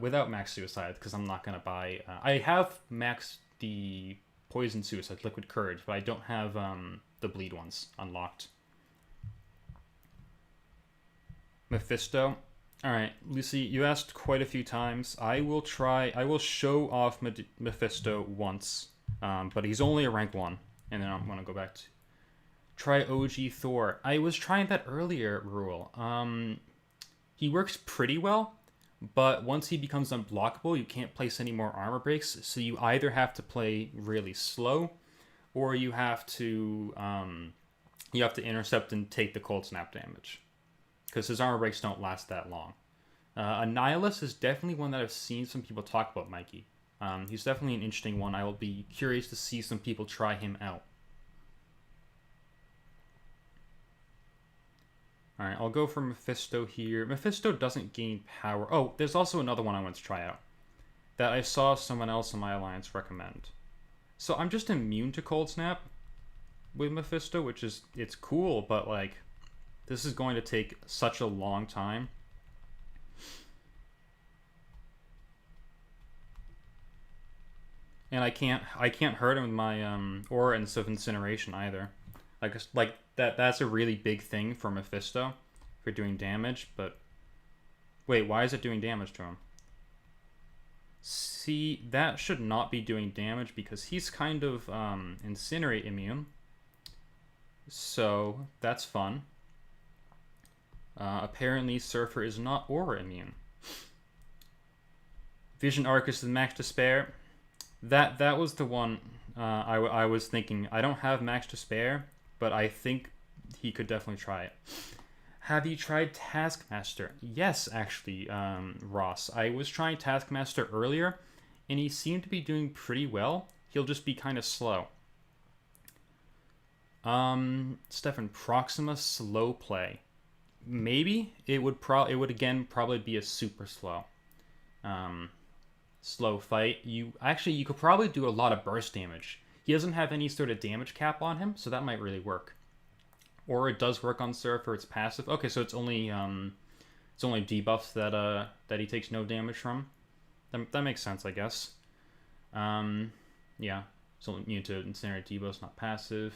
without max suicide, because I'm not gonna buy. I have maxed the Poison Suicide, Liquid Courage, but I don't have the bleed ones unlocked. Mephisto. Alright, Lucy, you asked quite a few times. I will show off Mephisto once, but he's only a rank 1, and then I'm going to go back to... Try OG Thor. I was trying that earlier, Rule. He works pretty well, but once he becomes unblockable, you can't place any more armor breaks, so you either have to play really slow, or you have to intercept and take the cold snap damage, because his armor breaks don't last that long. Annihilus is definitely one that I've seen some people talk about, Mikey. He's definitely an interesting one. I will be curious to see some people try him out. Alright, I'll go for Mephisto here. Mephisto doesn't gain power. Oh, there's also another one I want to try out that I saw someone else in my alliance recommend. So I'm just immune to Cold Snap with Mephisto, which is, it's cool, but like, this is going to take such a long time. And I can't hurt him with my Aura and Swift Incineration either. Like that's a really big thing for Mephisto for doing damage, but wait, why is it doing damage to him? See, that should not be doing damage because he's kind of Incinerate immune. So that's fun. Apparently Surfer is not Aura immune. Vision Arcus is Max Despair. That was the one I was thinking. I don't have Max Despair, but I think he could definitely try it. Have you tried Taskmaster? Yes, actually, Ross. I was trying Taskmaster earlier, and he seemed to be doing pretty well. He'll just be kind of slow. Stefan, Proxima slow play. Maybe it would again probably be a super slow. Slow fight. You could probably do a lot of burst damage. He doesn't have any sort of damage cap on him, so that might really work. Or it does work on Surfer, it's passive. Okay, so it's only debuffs that he takes no damage from. That makes sense, I guess. Yeah. So immune to Incinerate debuffs, not passive.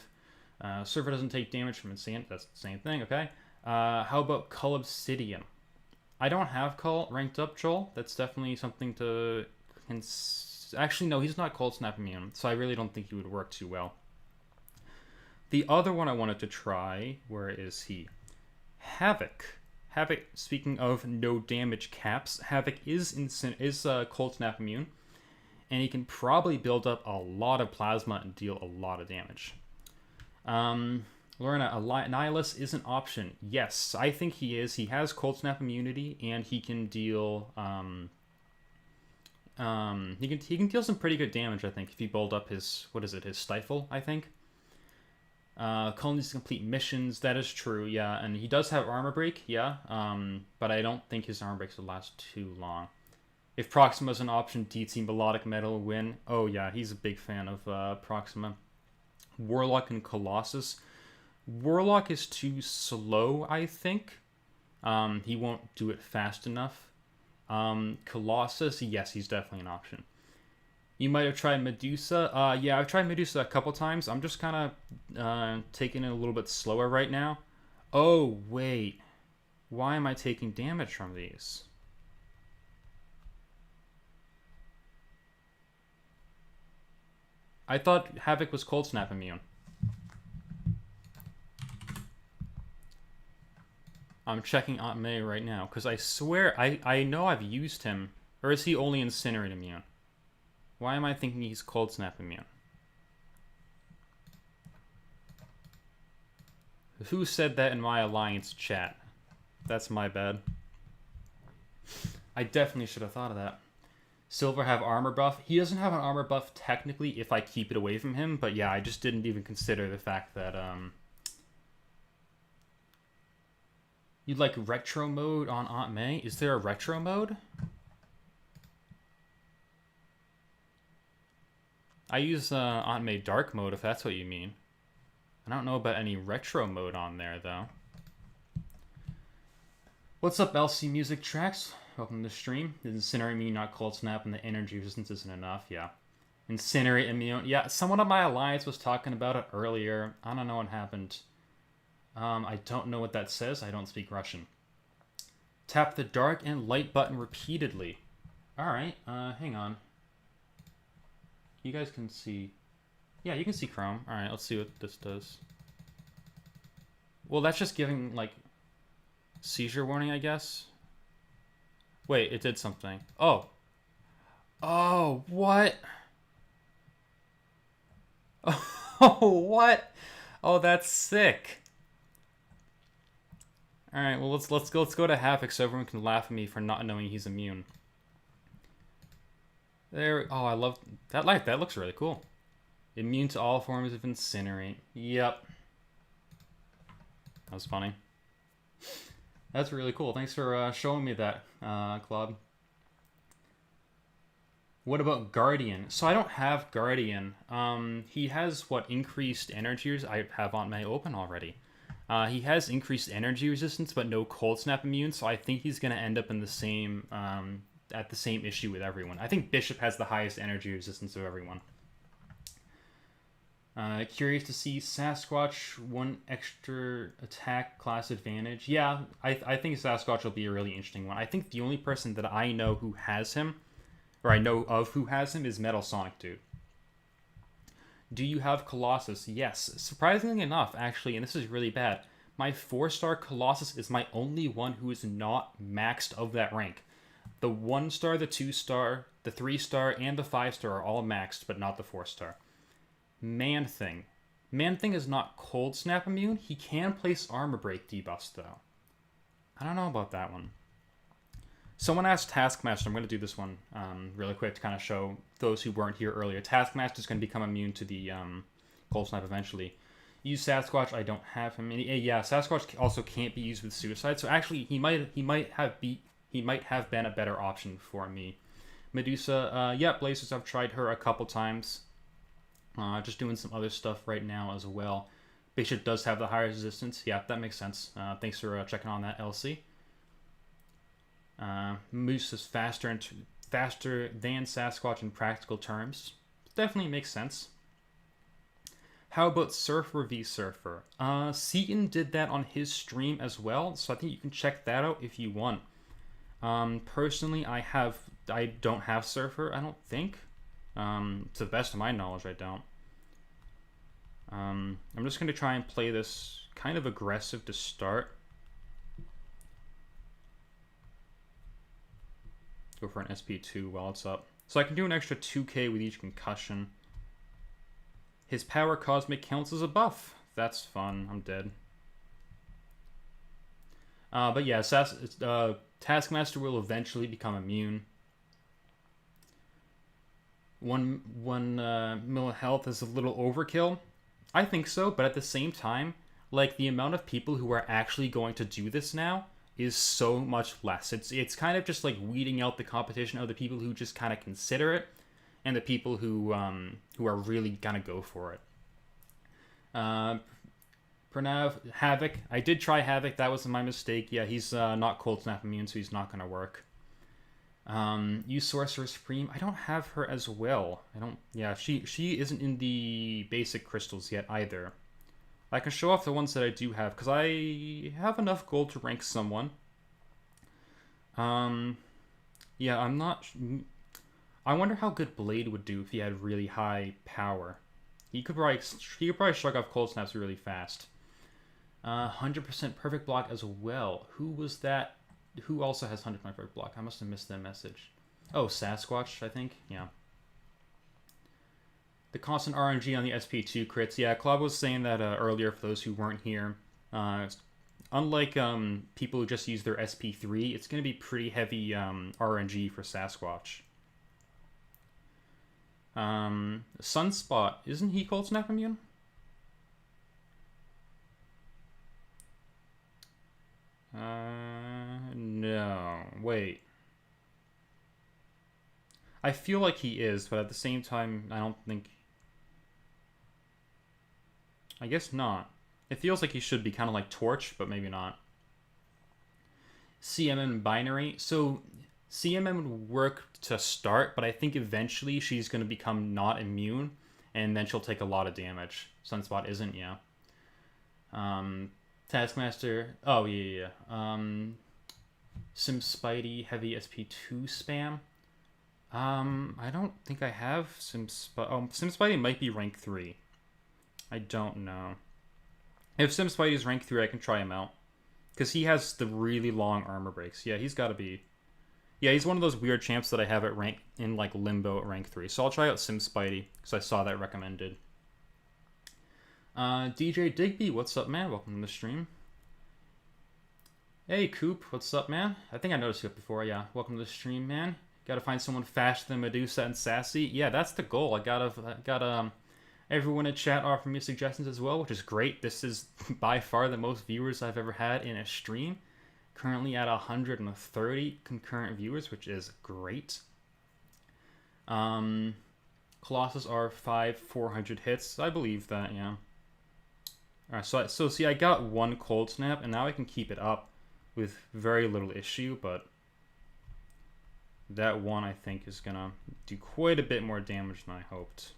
Surfer doesn't take damage from Insane. That's the same thing, okay? How about Cull Obsidian? I don't have Cull ranked up, Joel. That's definitely something to... Actually, no, he's not Cold Snap immune, so I really don't think he would work too well. The other one I wanted to try, where is he? Havoc. Havoc, speaking of no damage caps, Havoc is Cold Snap immune, and he can probably build up a lot of plasma and deal a lot of damage. Lorna, Nihilus is an option. Yes, I think he is. He has Cold Snap immunity, and he can deal he can deal some pretty good damage, I think, if he build up his his stifle, I think. Call needs to complete missions. That is true, yeah. And he does have armor break, yeah. But I don't think his armor breaks will last too long. If Proxima's an option, DT Melodic Metal win. Oh yeah, he's a big fan of Proxima. Warlock and Colossus. Warlock is too slow, I think. He won't do it fast enough. Colossus, yes, he's definitely an option. You might have tried Medusa. Yeah, I've tried Medusa a couple times. I'm just kind of taking it a little bit slower right now. Oh, wait. Why am I taking damage from these? I thought Havoc was Cold Snap immune. I'm checking Aunt May right now, because I swear I know I've used him. Or is he only Incinerate immune? Why am I thinking he's Cold Snap immune? Who said that in my Alliance chat? That's my bad. I definitely should have thought of that. Silver have armor buff. He doesn't have an armor buff technically if I keep it away from him, but yeah, I just didn't even consider the fact that you'd like retro mode on Aunt May? Is there a retro mode? I use Aunt May dark mode if that's what you mean. I don't know about any retro mode on there though. What's up, LC Music Tracks? Welcome to the stream. Incinerate immune, not Cold Snap, and the energy resistance isn't enough. Yeah. Incinerate immune. Yeah, someone on my alliance was talking about it earlier. I don't know what happened. I don't know what that says. I don't speak Russian. Tap the dark and light button repeatedly. Alright, hang on. You guys can see... Yeah, you can see Chrome. Alright, let's see what this does. Well, that's just giving, like, seizure warning, I guess. Wait, it did something. Oh. Oh, what? Oh, what? Oh, that's sick. All right, well let's go to Havoc so everyone can laugh at me for not knowing he's immune. There. Oh, I love that light. That looks really cool. Immune to all forms of Incinerate. Yep. That was funny. That's really cool. Thanks for showing me that, Club. What about Guardian? So I don't have Guardian. He has, what, increased energy resistance? I have Aunt May open already. He has increased energy resistance, but no Cold Snap immune, so I think he's going to end up in the same, at the same issue with everyone. I think Bishop has the highest energy resistance of everyone. Curious to see Sasquatch, one extra attack class advantage. Yeah, I think Sasquatch will be a really interesting one. I think the only person that I know who has him, or I know of who has him, is Metal Sonic Dude. Do you have Colossus? Yes. Surprisingly enough, actually, and this is really bad, my 4-star Colossus is my only one who is not maxed of that rank. The 1-star, the 2-star, the 3-star, and the 5-star are all maxed, but not the 4-star. Man-Thing. Man-Thing is not Cold Snap immune. He can place armor break debuffs, though. I don't know about that one. Someone asked Taskmaster. I'm going to do this one really quick to kind of show those who weren't here earlier. Taskmaster is going to become immune to the Cold Snap eventually. Use Sasquatch. I don't have him. Yeah, Sasquatch also can't be used with Suicide. So actually, he might have been a better option for me. Medusa. Yeah, Blazers. I've tried her a couple times. Just doing some other stuff right now as well. Bishop does have the higher resistance. Yeah, that makes sense. Thanks for checking on that, LC. Moose is faster than Sasquatch in practical terms. Definitely makes sense. How about Surfer v Surfer? Seaton did that on his stream as well, so I think you can check that out if you want. Personally, I don't have Surfer, I don't think. To the best of my knowledge, I don't. I'm just going to try and play this kind of aggressive to start. Go for an SP2 while it's up. So I can do an extra 2k with each concussion. His power cosmic counts as a buff. That's fun. I'm dead. But yeah, Taskmaster will eventually become immune. One mil health is a little overkill. I think so, but at the same time, like, the amount of people who are actually going to do this now is so much less. It's kind of just like weeding out the competition of the people who just kind of consider it, and the people who are really gonna go for it. Pranav, Havoc. I did try Havoc. That was my mistake. Yeah, he's not Cold Snap immune, so he's not gonna work. Use Sorcerer Supreme. I don't have her as well. Yeah, she isn't in the basic crystals yet either. I can show off the ones that I do have, because I have enough gold to rank someone. Yeah, I'm not... I wonder how good Blade would do if he had really high power. He could probably shrug off Cold Snaps really fast. 100% perfect block as well. Who was that? Who also has 100% perfect block? I must have missed that message. Oh, Sasquatch, I think. Yeah. The constant RNG on the SP2 crits. Yeah, Claude was saying that earlier for those who weren't here. Unlike people who just use their SP3, it's going to be pretty heavy RNG for Sasquatch. Sunspot, isn't he Cold Snap immune? No. Wait. I feel like he is, but at the same time, I don't think... I guess not. It feels like he should be kind of like Torch, but maybe not. CMM binary. So CMM would work to start, but I think eventually she's going to become not immune, and then she'll take a lot of damage. Sunspot isn't, yeah. Taskmaster. Oh, yeah. Sim Spidey, heavy SP2 spam. I don't think I have Sim Spidey might be rank 3. I don't know. If Sim Spidey is rank 3, I can try him out. Because he has the really long armor breaks. Yeah, he's got to be... Yeah, he's one of those weird champs that I have at rank... in, like, limbo at rank 3. So I'll try out Sim Spidey, because I saw that recommended. DJ Digby, what's up, man? Welcome to the stream. Hey, Coop, what's up, man? I think I noticed you up before, yeah. Welcome to the stream, man. Gotta find someone faster than Medusa and Sassy. Yeah, that's the goal. I gotta everyone in chat offer me suggestions as well, which is great. This is by far the most viewers I've ever had in a stream. Currently at 130 concurrent viewers, which is great. Colossus R5, 400 hits. I believe that, yeah. Alright, so see, I got one Cold Snap, and now I can keep it up with very little issue, but that one, I think, is going to do quite a bit more damage than I hoped.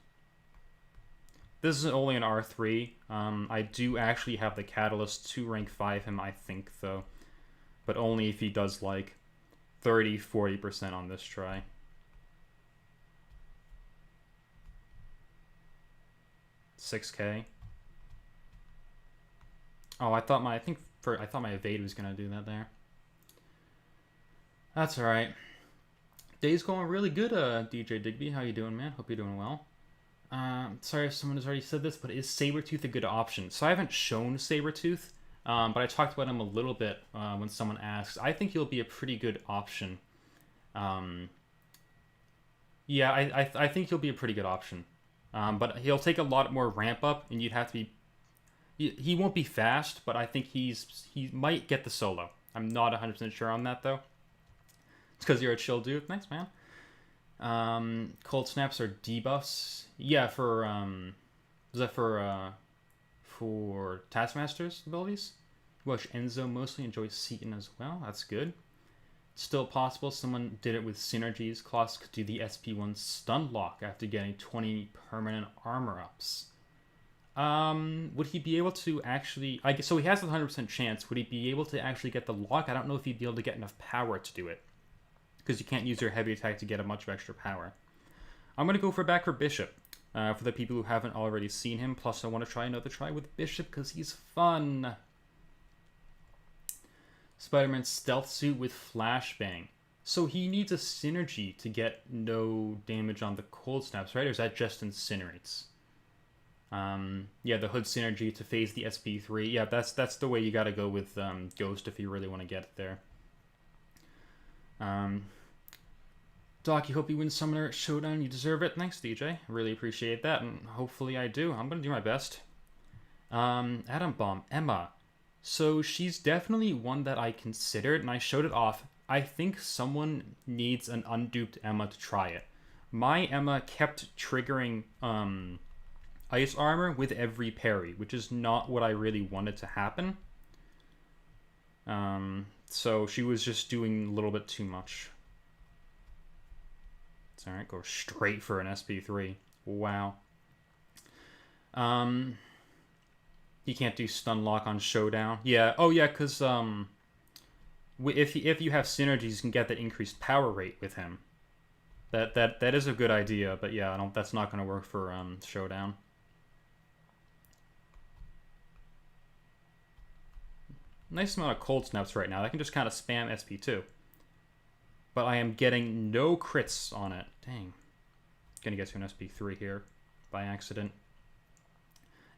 This is only an R3. I do actually have the Catalyst to rank 5 him, I think, though. But only if he does, like, 30-40% on this try. $6K. Oh, I thought my evade was gonna do that there. That's alright. Day's going really good, DJ Digby. How you doing, man? Hope you're doing well. Sorry if someone has already said this, but is Sabretooth a good option? So I haven't shown Sabretooth, but I talked about him a little bit when someone asked. I think he'll be a pretty good option. Yeah, I think he'll be a pretty good option. But he'll take a lot more ramp up, and you'd have to be... He won't be fast, but I think he might get the solo. I'm not 100% sure on that, though. It's because you're a chill dude. Thanks, man. Cold Snaps are debuffs. Yeah, for... is that for Taskmaster's abilities? Which Enzo mostly enjoys Seaton as well. That's good. Still possible someone did it with synergies. Colossus could do the SP1 stun lock after getting 20 permanent armor ups. Would he be able to actually... I guess, so he has a 100% chance. Would he be able to actually get the lock? I don't know if he'd be able to get enough power to do it. Because you can't use your heavy attack to get a bunch of extra power. I'm going to go back for Bishop. For the people who haven't already seen him. Plus, I want to try another try with Bishop because he's fun. Spider-Man's stealth suit with flashbang. So he needs a synergy to get no damage on the cold snaps, right? Or is that just incinerates? Yeah, the hood synergy to phase the SP3. Yeah, that's the way you gotta go with Ghost if you really want to get it there. Doc, you hope you win Summoner Showdown. You deserve it. Thanks, DJ. Really appreciate that, and hopefully I do. I'm gonna do my best. Atom Bomb. Emma. So she's definitely one that I considered, and I showed it off. I think someone needs an unduped Emma to try it. My Emma kept triggering ice armor with every parry, which is not what I really wanted to happen. So she was just doing a little bit too much. It's alright, go straight for an SP3. Wow. You can't do stun lock on Showdown. Yeah, oh yeah, because if you have synergies, you can get that increased power rate with him. That is a good idea, but yeah, that's not going to work for Showdown. Nice amount of cold snaps right now. I can just kind of spam SP2. But I am getting no crits on it. Dang. Gonna get to an SP3 here by accident.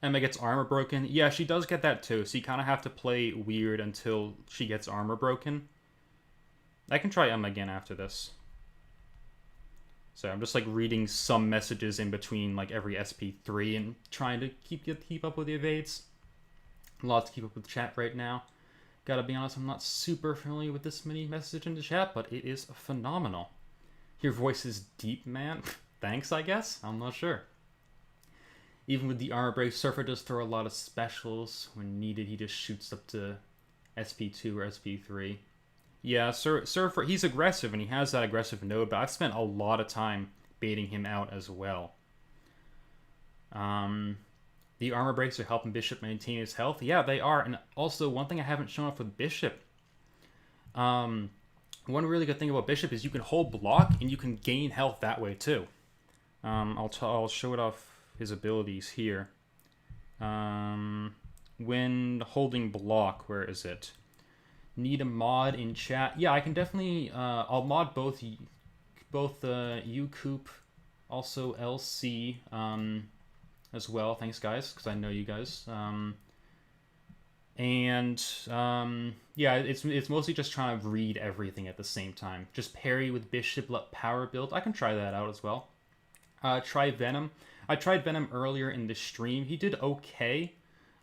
Emma gets armor broken. Yeah, she does get that too, so you kind of have to play weird until she gets armor broken. I can try Emma again after this. So I'm just like reading some messages in between like every SP3 and trying to keep up with the evades. A lot to keep up with chat right now. Gotta be honest, I'm not super familiar with this many messages in the chat, but it is phenomenal. Your voice is deep, man. Thanks, I guess? I'm not sure. Even with the armor break, Surfer does throw a lot of specials. When needed, he just shoots up to SP2 or SP3. Yeah, Surfer, he's aggressive, and he has that aggressive node, but I've spent a lot of time baiting him out as well. The armor breaks are helping Bishop maintain his health. Yeah, they are. And also, one thing I haven't shown off with Bishop. One really good thing about Bishop is you can hold block, and you can gain health that way, too. I'll show it off his abilities here. When holding block, where is it? Need a mod in chat? Yeah, I can definitely. I'll mod both U Coop, also LC as well. Thanks, guys, because I know you guys. Yeah, it's mostly just trying to read everything at the same time. Just parry with Bishop, let power build. I can try that out as well. Try Venom. I tried Venom earlier in the stream. He did okay,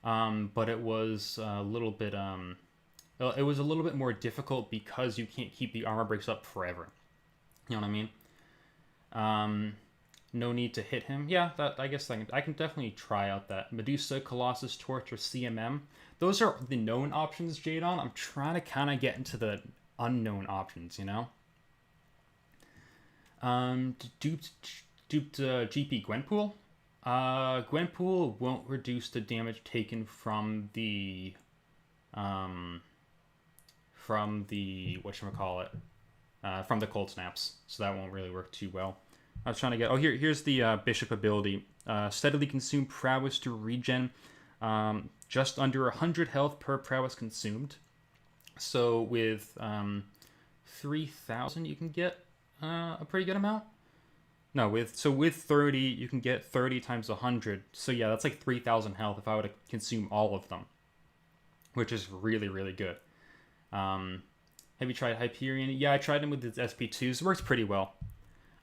but it was a little bit more difficult because you can't keep the armor breaks up forever. You know what I mean? No need to hit him. Yeah, I guess I can definitely try out that. Medusa, Colossus, Torch, or CMM. Those are the known options, Jadon. I'm trying to kind of get into the unknown options, you know? Duped GP Gwenpool? Gwenpool won't reduce the damage taken from the whatchamacallit, from the cold snaps, so that won't really work too well. I was trying to get... Oh, here's the Bishop ability. Steadily consume prowess to regen. Just under 100 health per prowess consumed. So with 3,000, you can get a pretty good amount. No, with 30, you can get 30 times 100. So yeah, that's like 3,000 health if I were to consume all of them. Which is really, really good. Have you tried Hyperion? Yeah, I tried him with his SP2s. It works pretty well.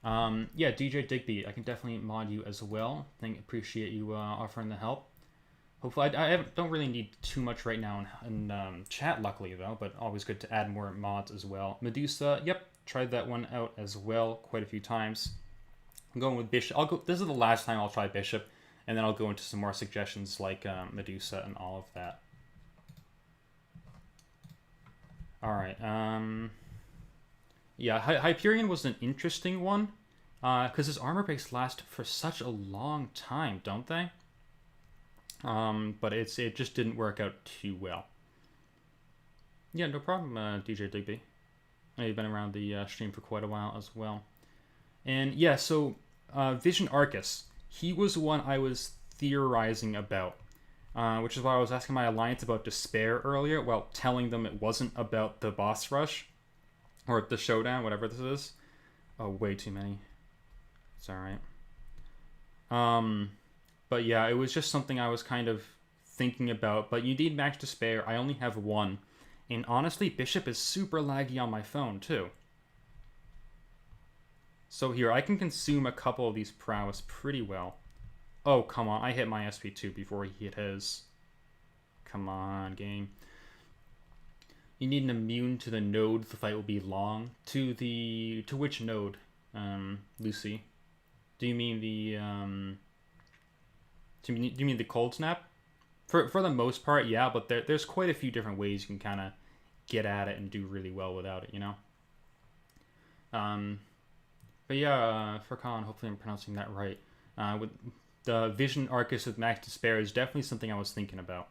Yeah, DJ Digby, I can definitely mod you as well. Appreciate you offering the help. Hopefully, I don't really need too much right now in chat, luckily, though, but always good to add more mods as well. Medusa, yep, tried that one out as well quite a few times. I'm going with Bishop. This is the last time I'll try Bishop, and then I'll go into some more suggestions like Medusa and all of that. Alright, yeah, Hyperion was an interesting one, because his armor breaks last for such a long time, don't they? But it just didn't work out too well. Yeah, no problem, DJ Digby. I know you've been around the stream for quite a while as well. And yeah, so Vision Arcus, he was the one I was theorizing about, which is why I was asking my alliance about Despair earlier, while telling them it wasn't about the boss rush, or the showdown, whatever this is. Oh, way too many. It's alright. But yeah, it was just something I was kind of thinking about, but you need max Despair. I only have one. And honestly, Bishop is super laggy on my phone, too. So here, I can consume a couple of these prowess pretty well. Oh, come on. I hit my SP2 before he hit his. Come on, game. You need an immune to the node. The fight will be long. To which node, Lucy? Do you mean the, do you mean the cold snap? For the most part, yeah, but there's quite a few different ways you can kind of get at it and do really well without it, you know? But yeah, Furkan, hopefully I'm pronouncing that right. With the Vision Arcus with Max Despair is definitely something I was thinking about.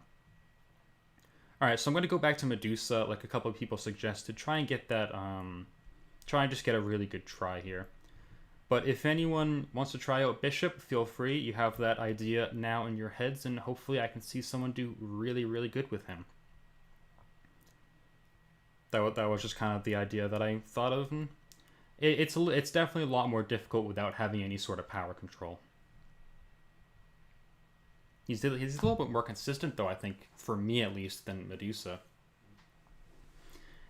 Alright, so I'm going to go back to Medusa, like a couple of people suggested. Try and get that, try and just get a really good try here. But if anyone wants to try out Bishop, feel free. You have that idea now in your heads, and hopefully I can see someone do really, really good with him. That was just kind of the idea that I thought of. And it's definitely a lot more difficult without having any sort of power control. He's a little bit more consistent, though, I think, for me at least, than Medusa.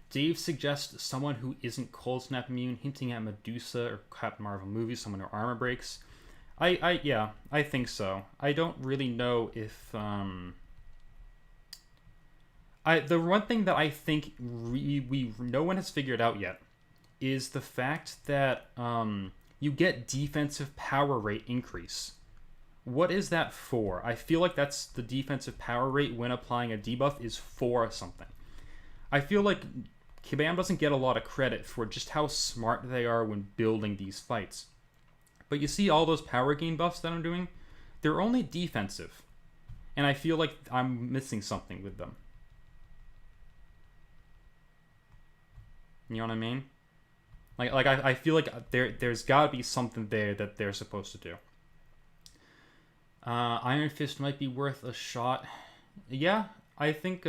Dave suggests someone who isn't Cold Snap immune, hinting at Medusa or Captain Marvel movies, someone who armor breaks. Yeah, I think so. I don't really know if the one thing that I think no one has figured out yet is the fact that you get defensive power rate increase. What is that for? I feel like that's the defensive power rate when applying a debuff is for something. I feel like Kabam doesn't get a lot of credit for just how smart they are when building these fights. But you see all those power gain buffs that I'm doing? They're only defensive. And I feel like I'm missing something with them. You know what I mean? Like I feel like there's gotta be something there that they're supposed to do. Iron Fist might be worth a shot. Yeah, I think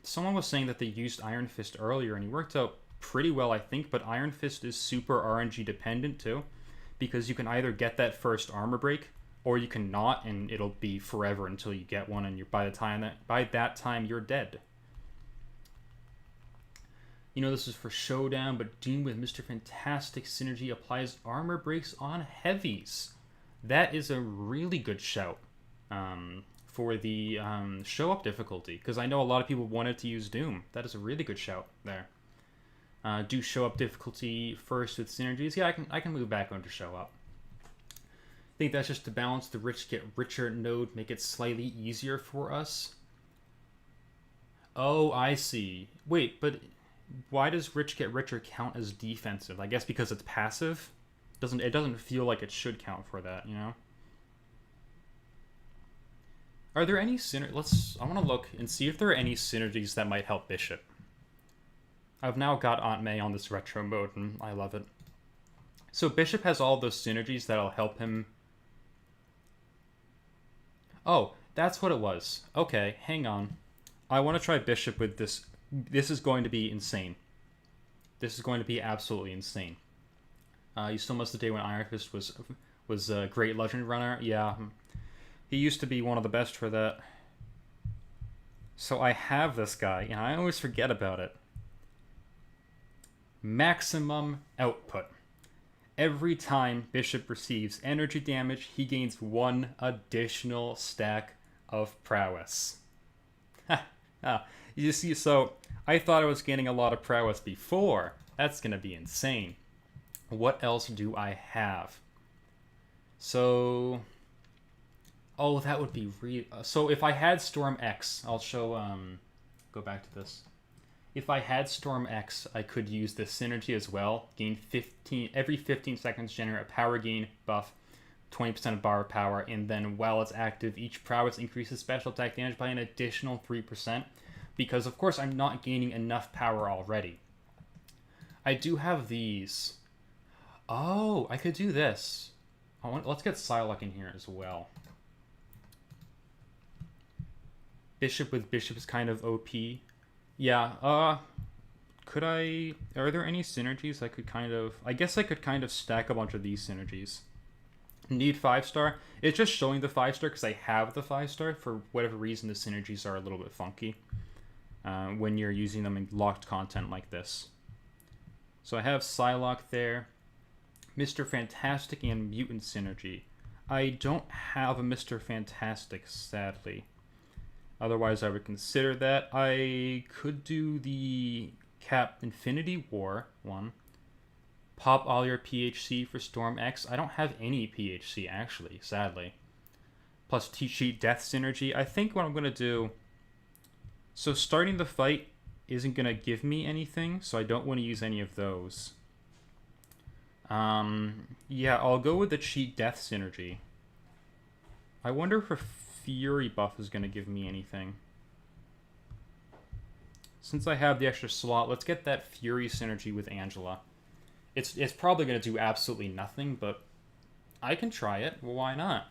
someone was saying that they used Iron Fist earlier and he worked out pretty well, I think, but Iron Fist is super RNG dependent too, because you can either get that first armor break or you can not, and it'll be forever until you get one, and by that time you're dead. You know this is for Showdown, but Doom with Mr. Fantastic synergy applies armor breaks on heavies. That is a really good shout for the show up difficulty, because I know a lot of people wanted to use Doom. That is a really good shout there. Do show up difficulty first with synergies. Yeah, I can move back onto show up. I think that's just to balance the rich get richer node, make it slightly easier for us. Oh, I see. Wait, but why does rich get richer count as defensive? I guess because it's passive. It doesn't feel like it should count for that, you know? Are there any I want to look and see if there are any synergies that might help Bishop. I've now got Aunt May on this retro mode, and I love it. So Bishop has all those synergies that'll help him. Oh, that's what it was. Okay, hang on. I want to try Bishop with this. This is going to be insane. This is going to be absolutely insane. You still miss the day when Iron Fist was a great legend runner? Yeah. He used to be one of the best for that. So I have this guy, and I always forget about it. Maximum output. Every time Bishop receives energy damage, he gains 1 additional stack of prowess. You see, so I thought I was gaining a lot of prowess before. That's going to be insane. What else do I have? So, oh, that would be so if I had Storm X, I'll show, go back to this. If I had Storm X, I could use this synergy as well. Gain 15, every 15 seconds generate a power gain buff 20% bar power, and then while it's active, each prowess increases special attack damage by an additional 3%, because of course I'm not gaining enough power already. I do have these. Oh, I could do this. Let's get Psylocke in here as well. Bishop with Bishop is kind of OP. Yeah, could I... Are there any synergies I could kind of... I guess I could kind of stack a bunch of these synergies. Need 5-star. It's just showing the 5-star because I have the 5-star. For whatever reason, the synergies are a little bit funky when you're using them in locked content like this. So I have Psylocke there. Mr. Fantastic and Mutant synergy. I don't have a Mr. Fantastic, sadly. Otherwise, I would consider that. I could do the Cap Infinity War one. Pop all your PHC for Storm X. I don't have any PHC, actually, sadly. Plus T-Sheet Death synergy. I think what I'm going to do... So starting the fight isn't going to give me anything, so I don't want to use any of those. Yeah, I'll go with the Cheat Death synergy. I wonder if a Fury buff is going to give me anything. Since I have the extra slot, let's get that Fury synergy with Angela. It's probably going to do absolutely nothing, but I can try it. Well, why not?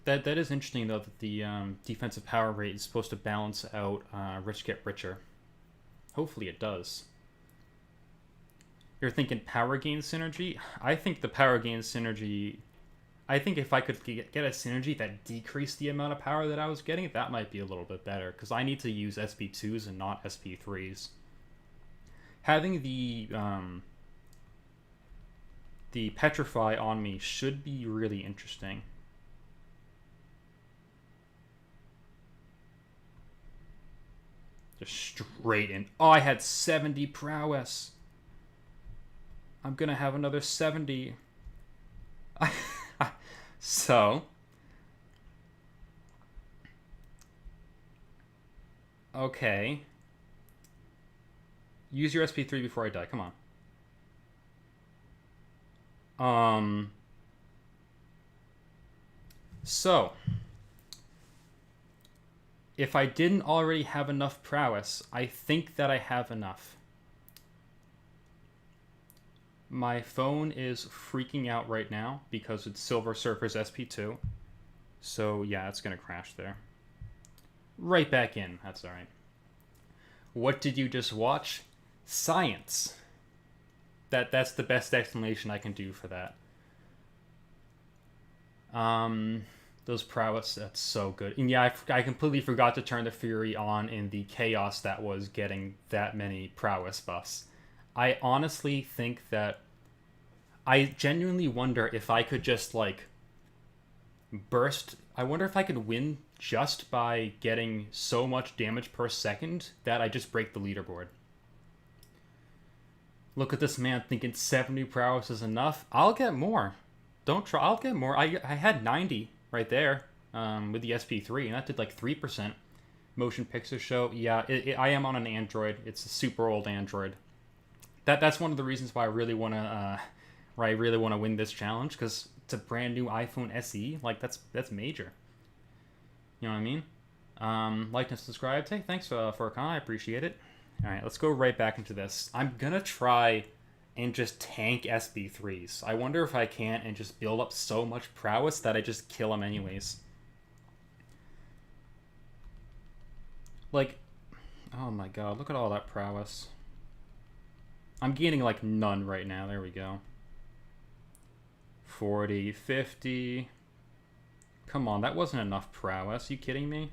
That is interesting, though, that the defensive power rate is supposed to balance out Rich Get Richer. Hopefully it does. You're thinking power gain synergy? I think the power gain synergy... I think if I could get a synergy that decreased the amount of power that I was getting, that might be a little bit better, because I need to use SP2s and not SP3s. Having the Petrify on me should be really interesting. Just straight in. Oh, I had 70 prowess. I'm gonna have another 70. So. Okay. Use your SP3 before I die. Come on. So. If I didn't already have enough prowess, I think that I have enough. My phone is freaking out right now because it's Silver Surfer's SP2. So yeah, it's going to crash there. Right back in. That's alright. What did you just watch? Science. That's the best explanation I can do for that. Those prowess, that's so good. And yeah, I completely forgot to turn the Fury on in the chaos that was getting that many prowess buffs. I honestly think that... I genuinely wonder if I could just, like, burst... I wonder if I could win just by getting so much damage per second that I just break the leaderboard. Look at this man thinking 70 prowess is enough. I'll get more. Don't try. I'll get more. I had 90 right there with the SP3, and that did like 3%. Motion picture show. Yeah, I am on an Android. It's a super old Android. That's one of the reasons why I really want to win this challenge, because it's a brand new iPhone SE. Like that's major. You know what I mean? Like and subscribe. Hey, thanks for a comment. I appreciate it. All right, let's go right back into this. I'm gonna try and just tank SP3s. I wonder if I can and just build up so much prowess that I just kill them anyways. Like, oh my god, look at all that prowess. I'm gaining like none right now. There we go. 40, 50. Come on, that wasn't enough prowess. You kidding me?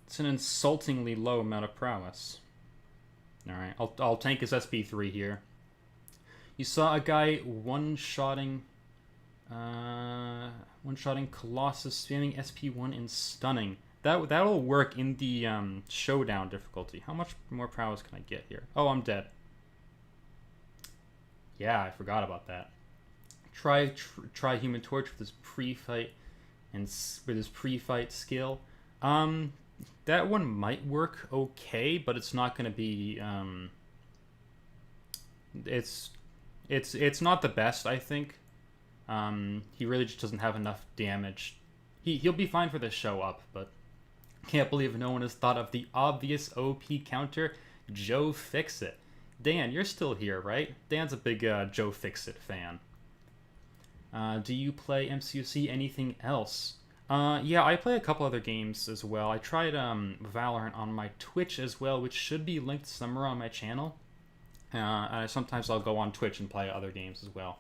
It's an insultingly low amount of prowess. Alright, I'll tank his SP3 here. You saw a guy one-shotting Colossus, spamming SP1 and stunning. That'll work in the Showdown difficulty. How much more prowess can I get here? Oh, I'm dead. Yeah, I forgot about that. Try Human Torch with his pre-fight and with his pre-fight skill. That one might work okay, but it's not going to be It's it's not the best, I think. He really just doesn't have enough damage. He'll be fine for the show up, but can't believe no one has thought of the obvious OP counter, Joe Fixit. Dan, you're still here, right? Dan's a big Joe Fixit fan. Do you play MCOC anything else? Yeah, I play a couple other games as well. I tried Valorant on my Twitch as well, which should be linked somewhere on my channel. Sometimes I'll go on Twitch and play other games as well.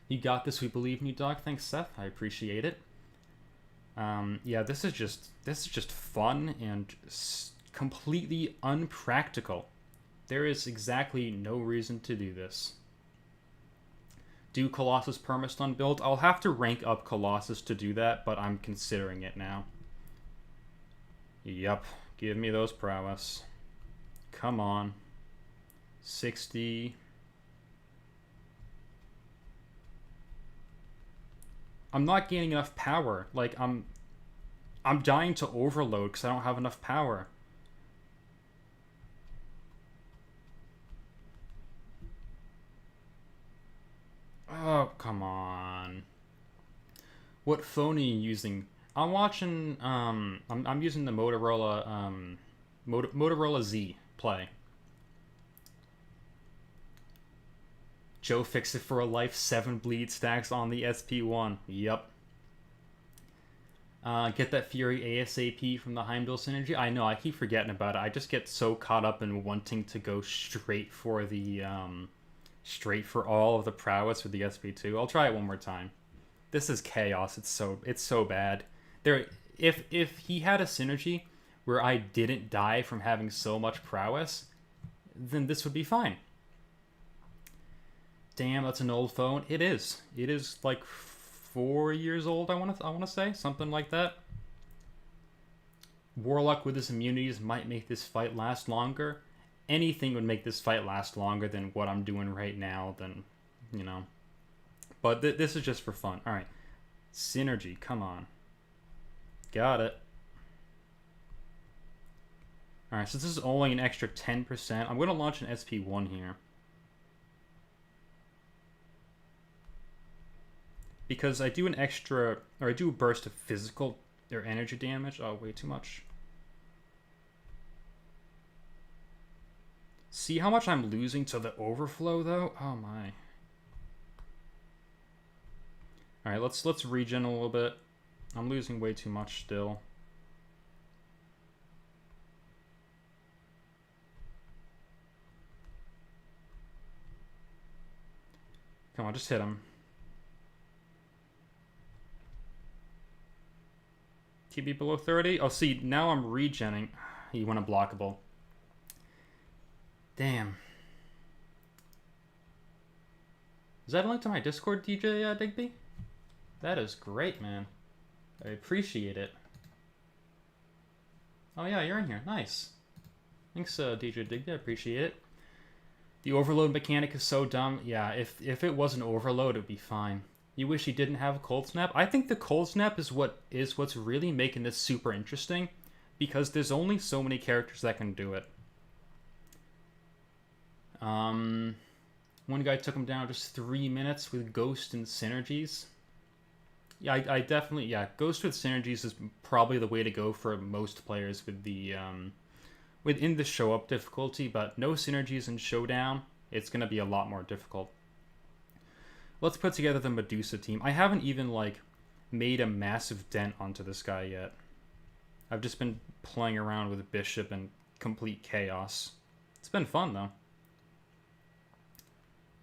You got this, we believe in you, dog. Thanks, Seth. I appreciate it. Yeah, this is just fun and completely unpractical. There is exactly no reason to do this. Do Colossus permastun build? I'll have to rank up Colossus to do that, but I'm considering it now. Yup, give me those prowess. Come on. 60. I'm not gaining enough power. Like, I'm dying to overload because I don't have enough power. Oh, come on. What phone are you using? I'm watching, I'm using the Motorola, Motorola Z Play. Joe Fixit for a life, 7 bleed stacks on the SP1. Yep. Get that Fury ASAP from the Heimdall synergy. I know, I keep forgetting about it. I just get so caught up in wanting to go straight for the, straight for all of the prowess with the SP2. I'll try it one more time. This is chaos. It's so bad. If he had a synergy where I didn't die from having so much prowess, then this would be fine. Damn, that's an old phone. It is. It is like 4 years old. I want to say something like that. Warlock with his immunities might make this fight last longer. Anything would make this fight last longer than what I'm doing right now. Then, you know. But this is just for fun. All right, synergy. Come on. Got it. All right, so this is only an extra 10%. I'm going to launch an SP1 here. Because I do an extra, or I do a burst of physical or energy damage. Oh, way too much. See how much I'm losing to the overflow, though? Oh, my. Alright, let's regen a little bit. I'm losing way too much still. Come on, just hit him. TB below 30. Oh, see, now I'm regenning. He went unblockable. Damn. Is that a link to my Discord, DJ Digby? That is great, man. I appreciate it. Oh yeah, you're in here. Nice. Thanks, DJ Digby. I appreciate it. The overload mechanic is so dumb. Yeah, if it was an overload, it would be fine. You wish he didn't have a cold snap? I think the cold snap is what's really making this super interesting, because there's only so many characters that can do it. One guy took him down just 3 minutes with Ghost and synergies. Yeah, I definitely, yeah, Ghost with synergies is probably the way to go for most players with the within the show up difficulty, but no synergies in Showdown, it's gonna be a lot more difficult. Let's put together the Medusa team. I haven't even, like, made a massive dent onto this guy yet. I've just been playing around with Bishop and complete chaos. It's been fun, though.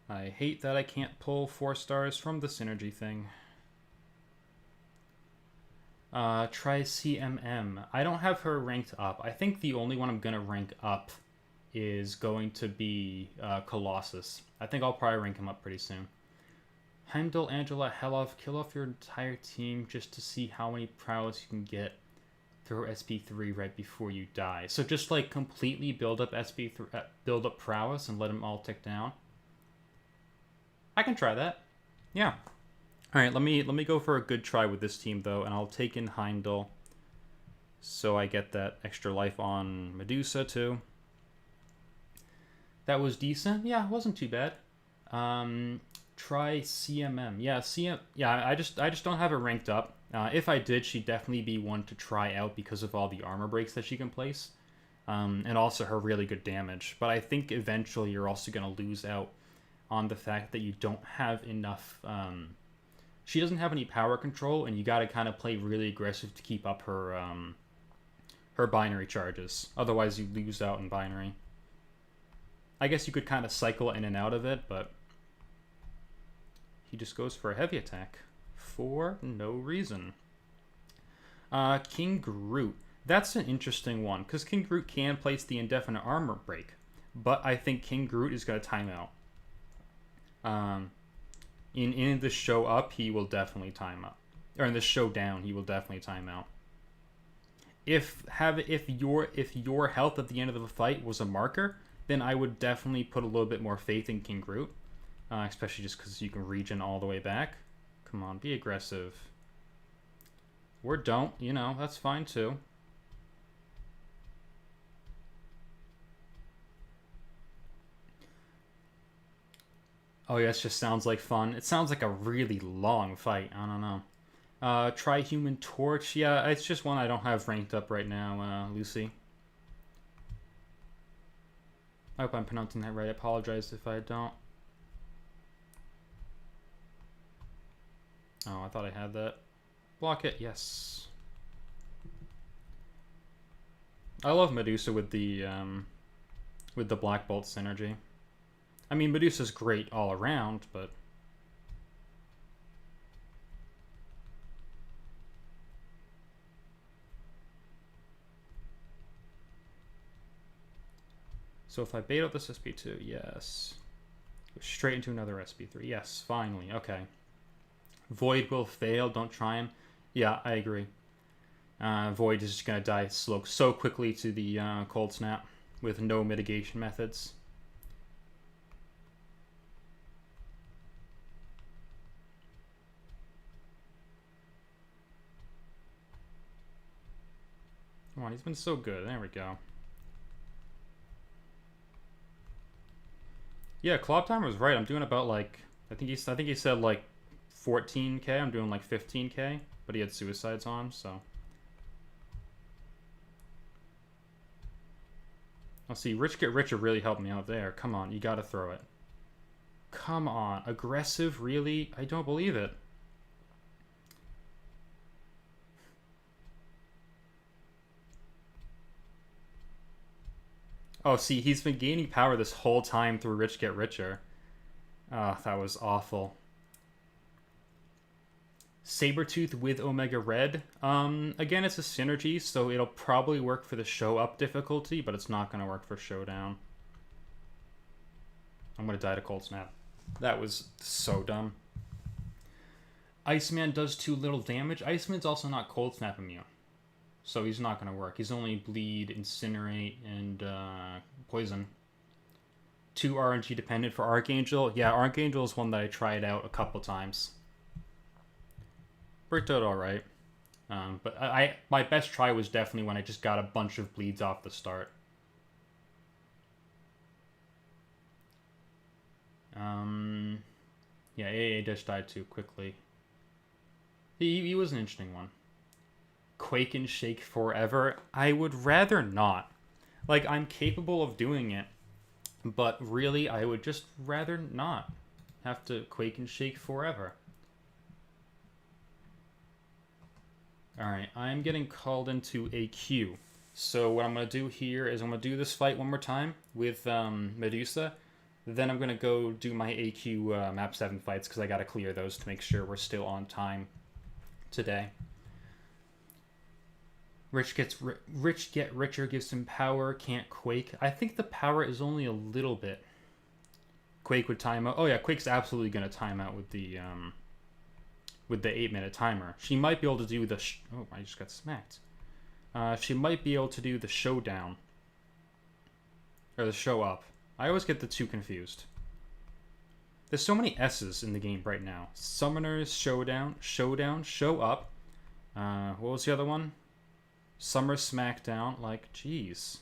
I hate that I can't pull 4 stars from the synergy thing. Try CMM. I don't have her ranked up. I think the only one I'm going to rank up is going to be Colossus. I think I'll probably rank him up pretty soon. Heimdall, Angela, Helov, kill off your entire team just to see how many prowess you can get. Throw SP3 right before you die. So just like completely build up SP3, build up prowess and let them all tick down. I can try that. Yeah. All right, let me go for a good try with this team though, and I'll take in Heimdall, so I get that extra life on Medusa too. That was decent. Yeah, it wasn't too bad. Try CMM. Yeah, CM. Yeah, I just don't have it ranked up. If I did, she'd definitely be one to try out because of all the armor breaks that she can place, and also her really good damage. But I think eventually you're also gonna lose out on the fact that you don't have enough. She doesn't have any power control, and you got to kind of play really aggressive to keep up her binary charges. Otherwise, you lose out in binary. I guess you could kind of cycle in and out of it, but he just goes for a heavy attack for no reason. King Groot. That's an interesting one, because King Groot can place the indefinite armor break, but I think King Groot is going to time out. In the show up, he will definitely time out. Or in the showdown, he will definitely time out. If your health at the end of the fight was a marker, then I would definitely put a little bit more faith in King Groot. Especially just because you can regen all the way back. Come on, be aggressive. Or don't, that's fine too. Oh yeah, it just sounds like fun. It sounds like a really long fight. I don't know. Try Human Torch. Yeah, it's just one I don't have ranked up right now, Lucy. I hope I'm pronouncing that right. I apologize if I don't. Oh, I thought I had that. Block it. Yes. I love Medusa with the Black Bolt synergy. I mean, Medusa's great all around, but... So if I bait out this SP2, yes. Go straight into another SP3. Yes, finally. Okay. Void will fail. Don't try him. Yeah, I agree. Void is just going to die so quickly to the Cold Snap with no mitigation methods. Come on, he's been so good. There we go. Yeah, Clob Timer was right. I'm doing about like I think he said like 14k. I'm doing like 15k, but he had suicides on, so. Let's see. Rich Get Richer really helped me out there. Come on, you got to throw it. Come on, aggressive? Really? I don't believe it. Oh, see, he's been gaining power this whole time through Rich Get Richer. Oh, that was awful. Sabretooth with Omega Red. Again, it's a synergy, so it'll probably work for the show up difficulty, but it's not going to work for Showdown. I'm going to die to Cold Snap. That was so dumb. Iceman does too little damage. Iceman's also not Cold Snap immune, so he's not going to work. He's only Bleed, Incinerate, and Poison. 2 RNG dependent for Archangel. Yeah, Archangel is one that I tried out a couple times. Worked out alright. But my best try was definitely when I just got a bunch of bleeds off the start. Yeah, AA just died too quickly. He was an interesting one. Quake and Shake forever. I would rather not. Like, I'm capable of doing it, but really, I would just rather not have to Quake and Shake forever. Alright, I'm getting called into a queue. So what I'm going to do here is I'm going to do this fight one more time with Medusa. Then I'm going to go do my AQ map 7 fights because I got to clear those to make sure we're still on time today. Rich Get Richer gives him power, can't Quake. I think the power is only a little bit. Quake would time out. Oh yeah, Quake's absolutely going to time out with the 8-minute timer. She might be able to do the... oh, I just got smacked. She might be able to do the Showdown. Or the Show Up. I always get the two confused. There's so many S's in the game right now. Summoners, Showdown, Show Up. What was the other one? Summer Smackdown. Like, jeez.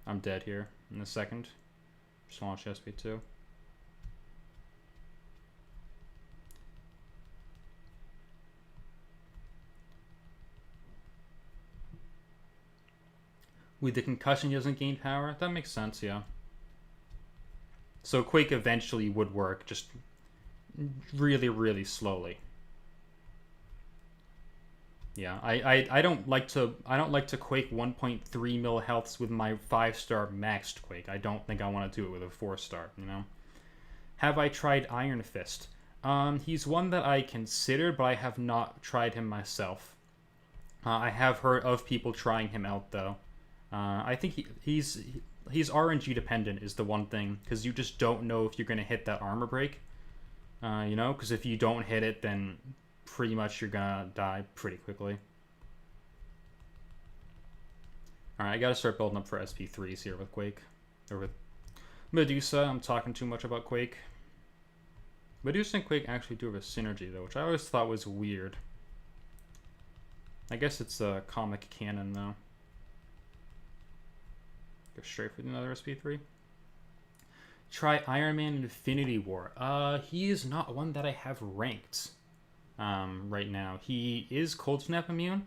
I'm dead here in a second. Just launch SP2. With the concussion, he doesn't gain power. That makes sense, yeah. So Quake eventually would work, just really, really slowly. Yeah, I don't like to Quake 1.3 mil healths with my 5-star maxed Quake. I don't think I want to do it with a 4-star, you know? Have I tried Iron Fist? He's one that I considered, but I have not tried him myself. I have heard of people trying him out, though. I think he's RNG dependent is the one thing, because you just don't know if you're going to hit that armor break. You know, because if you don't hit it, then pretty much you're gonna die pretty quickly. Alright, I gotta start building up for SP3s here with Quake. Or with Medusa. I'm talking too much about Quake. Medusa and Quake actually do have a synergy, though, which I always thought was weird. I guess it's a comic canon, though. Go straight for another SP3. Try Iron Man Infinity War. He is not one that I have ranked right now. He is Cold Snap immune,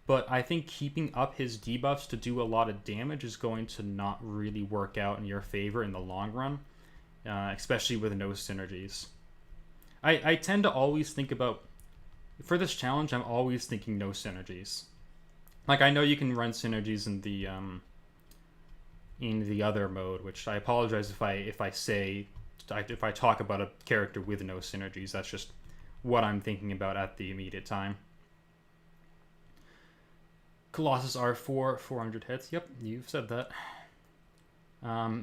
but I think keeping up his debuffs to do a lot of damage is going to not really work out in your favor in the long run, especially with no synergies. I tend to always think about, for this challenge, I'm always thinking no synergies. Like, I know you can run synergies in the other mode, which I apologize if I talk about a character with no synergies. That's just what I'm thinking about at the immediate time. Colossus R4, 400 hits. Yep, you've said that.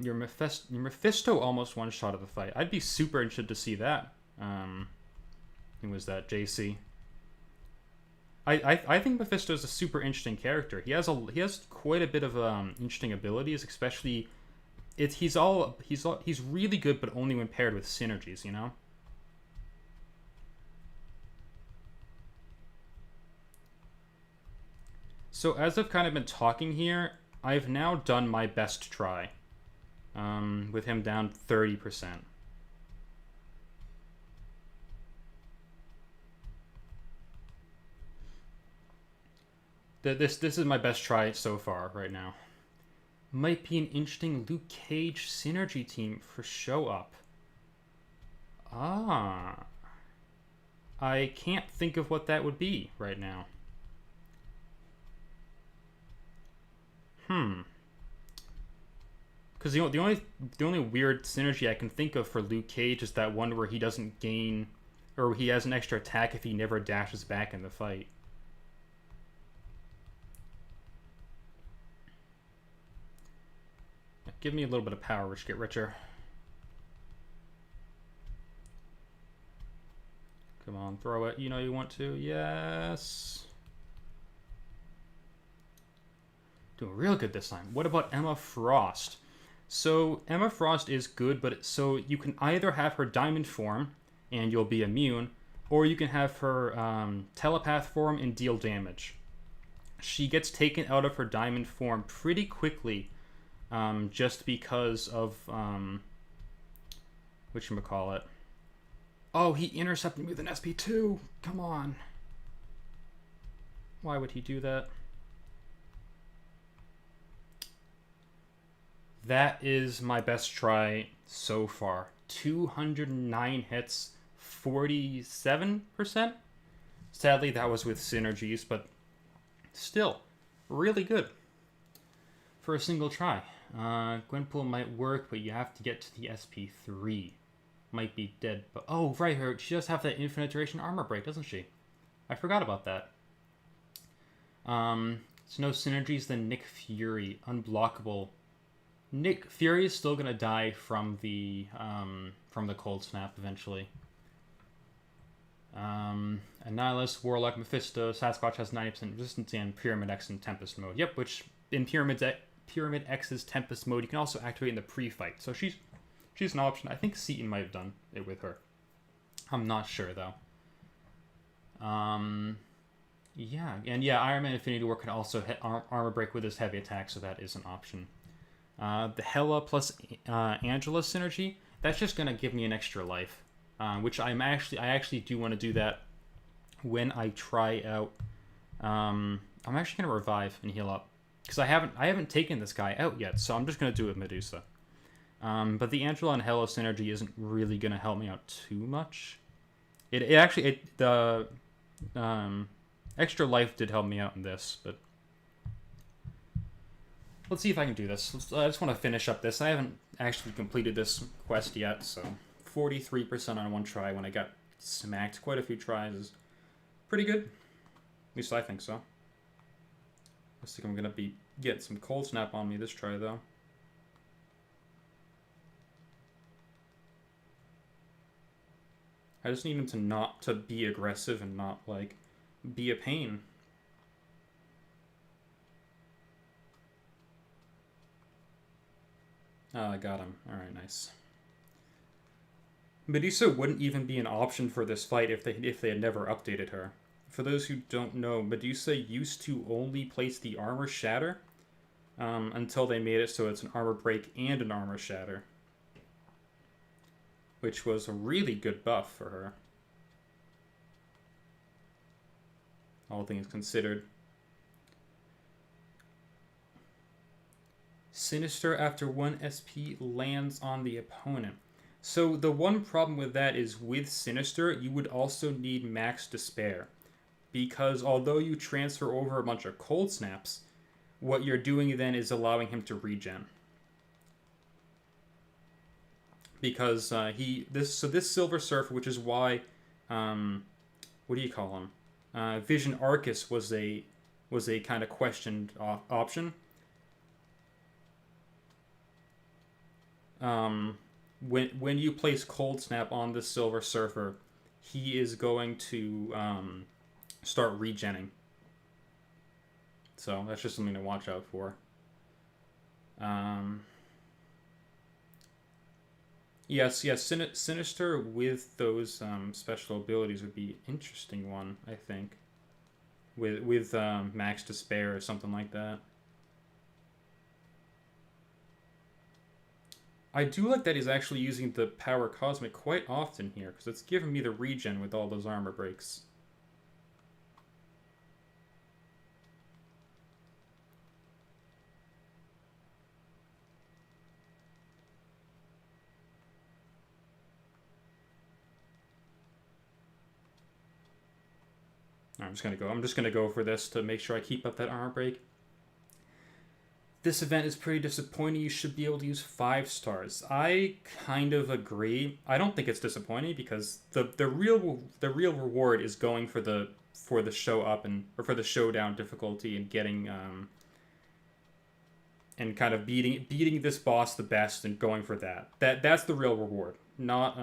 Your Mephisto almost one-shot of the fight. I'd be super interested to see that. Who was that? JC. I think Mephisto is a super interesting character. He has quite a bit of interesting abilities, especially he's really good, but only when paired with synergies, you know. So as I've kind of been talking here, I've now done my best try, with him down 30%. This is my best try so far right now. Might be an interesting Luke Cage synergy team for Show Up. Ah. I can't think of what that would be right now. Because the only weird synergy I can think of for Luke Cage is that one where he doesn't gain, or he has an extra attack if he never dashes back in the fight. Give me a little bit of power, Rich Get Richer. Come on, throw it. You know you want to. Yes. Doing real good this time. What about Emma Frost? So Emma Frost is good, but so you can either have her diamond form and you'll be immune, or you can have her telepath form and deal damage. She gets taken out of her diamond form pretty quickly, just because of whatchamacallit. Oh, he intercepted me with an SP2. Come on. Why would he do that? That is my best try so far. 209 hits, 47%. Sadly, that was with synergies, but still, really good for a single try. Gwenpool might work, but you have to get to the SP3. Might be dead, but oh, right, she does have that infinite duration armor break, doesn't she? I forgot about that. So no synergies, then Nick Fury, unblockable. Nick Fury is still gonna die from the cold snap eventually. Annihilus, Warlock, Mephisto, Sasquatch has 90% resistance, and Pyramid X in Tempest mode. Yep, which in Pyramid X's Tempest mode you can also activate in the pre-fight. So she's an option. I think Seaton might have done it with her. I'm not sure though. Yeah, and yeah, Iron Man Infinity War can also hit armor break with his heavy attack, so that is an option. The Hela plus Angela synergy, that's just going to give me an extra life, which I actually do want to do that when I try out. I'm actually going to revive and heal up because I haven't taken this guy out yet, so I'm just going to do it with Medusa. But the Angela and Hela synergy isn't really going to help me out too much. The extra life did help me out in this, but let's see if I can do this. I just want to finish up this. I haven't actually completed this quest yet, so 43% on one try when I got smacked quite a few tries is pretty good. At least I think so. Looks like I'm going to be getting some cold snap on me this try, though. I just need him to be aggressive and not, like, be a pain. Oh, I got him. Alright, nice. Medusa wouldn't even be an option for this fight if they had never updated her. For those who don't know, Medusa used to only place the armor shatter until they made it so it's an armor break and an armor shatter, which was a really good buff for her, all things considered. Sinister after 1 SP lands on the opponent. So the one problem with that is with Sinister, you would also need Max Despair. Because although you transfer over a bunch of cold snaps, what you're doing then is allowing him to regen. Because this Silver Surfer, which is why, what do you call him? Vision Arcus was a kind of questioned option. When you place Cold Snap on the Silver Surfer, he is going to start regenning. So that's just something to watch out for. Yes, Sinister with those special abilities would be an interesting one, I think. With Max Despair or something like that. I do like that he's actually using the Power Cosmic quite often here, because it's giving me the regen with all those armor breaks. I'm just gonna go for this to make sure I keep up that armor break. This event is pretty disappointing. You should be able to use 5 stars. I kind of agree. I don't think it's disappointing because the real reward is going for the show up or for the showdown difficulty and getting and kind of beating this boss the best and going for that. That's the real reward. Not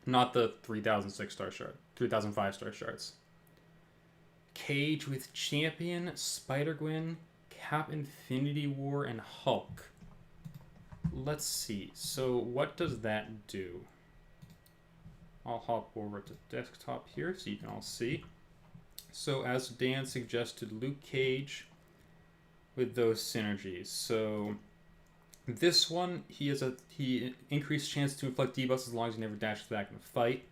the 3,006 star shard, 3,005 star shards. Cage with Champion, Spider-Gwen, Cap Infinity War, and Hulk. Let's see. So what does that do? I'll hop over to desktop here so you can all see. So as Dan suggested, Luke Cage with those synergies. So this one, he increased chance to inflict debuffs as long as he never dashes back in the fight.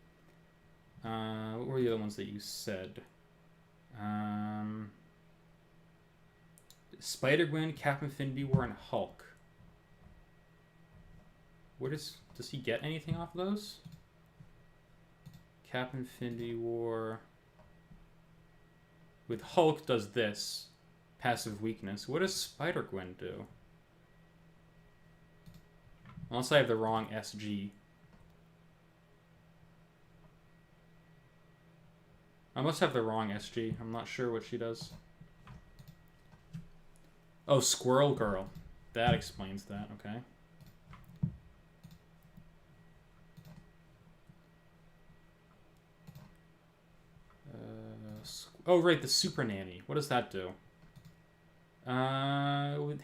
What were the other ones that you said? Spider-Gwen, Cap Infinity War, and Hulk. Does he get anything off of those? Cap Infinity War with Hulk does this. Passive weakness. What does Spider-Gwen do? Unless I have the wrong SG. I must have the wrong SG. I'm not sure what she does. Oh, Squirrel Girl. That explains that, okay. Oh, right, the Super Nanny. What does that do?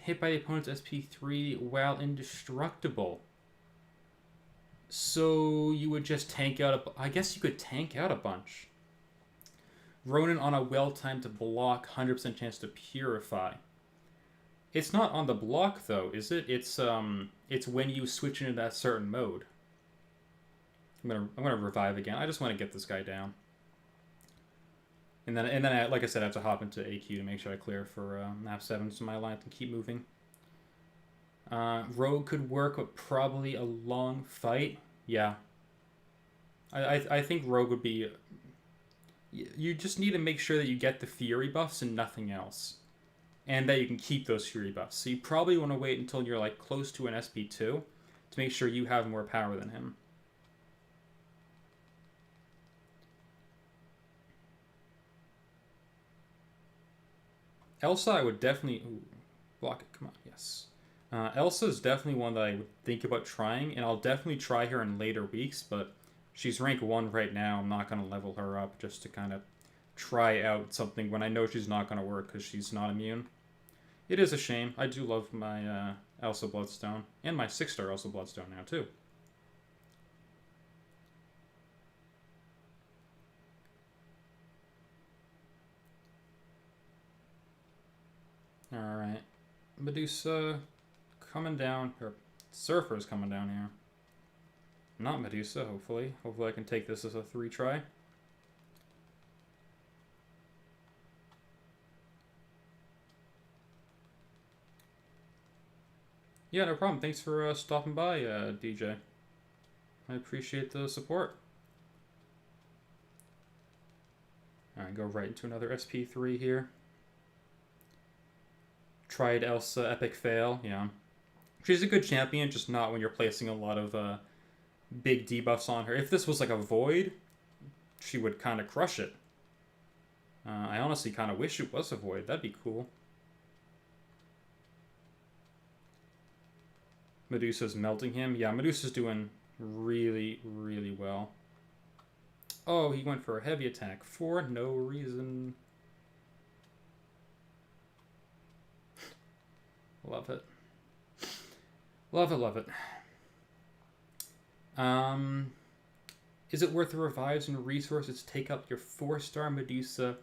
Hit by the opponent's SP3 while indestructible. So you would just tank out I guess you could tank out a bunch. Ronin on a well-timed to block, 100% chance to purify. It's not on the block though, is it? It's when you switch into that certain mode. I'm gonna revive again. I just want to get this guy down. And then I, like I said, I have to hop into AQ to make sure I clear for map 7 so my line can keep moving. Rogue could work, but probably a long fight. Yeah. I think Rogue would be... You just need to make sure that you get the Fury buffs and nothing else. And that you can keep those Fury buffs. So you probably want to wait until you're like close to an SP2 to make sure you have more power than him. Elsa, I would definitely... Ooh, block it, come on, yes. Elsa is definitely one that I would think about trying, and I'll definitely try her in later weeks, but she's rank 1 right now. I'm not going to level her up just to kind of try out something when I know she's not going to work because she's not immune. It is a shame. I do love my Elsa Bloodstone, and my 6-star Elsa Bloodstone now, too. Alright. Medusa coming down, or Surfer's coming down here. Not Medusa, hopefully. Hopefully I can take this as a 3 try. Yeah, no problem. Thanks for stopping by, DJ. I appreciate the support. Alright, go right into another SP3 here. Tried Elsa, epic fail, yeah. She's a good champion, just not when you're placing a lot of big debuffs on her. If this was like a Void, she would kind of crush it. I honestly kind of wish it was a Void. That'd be cool. Medusa's melting him. Yeah, Medusa's doing really, really well. Oh, he went for a heavy attack for no reason. Love it. Love it, love it. Is it worth the revives and resources to take up your 4-star Medusa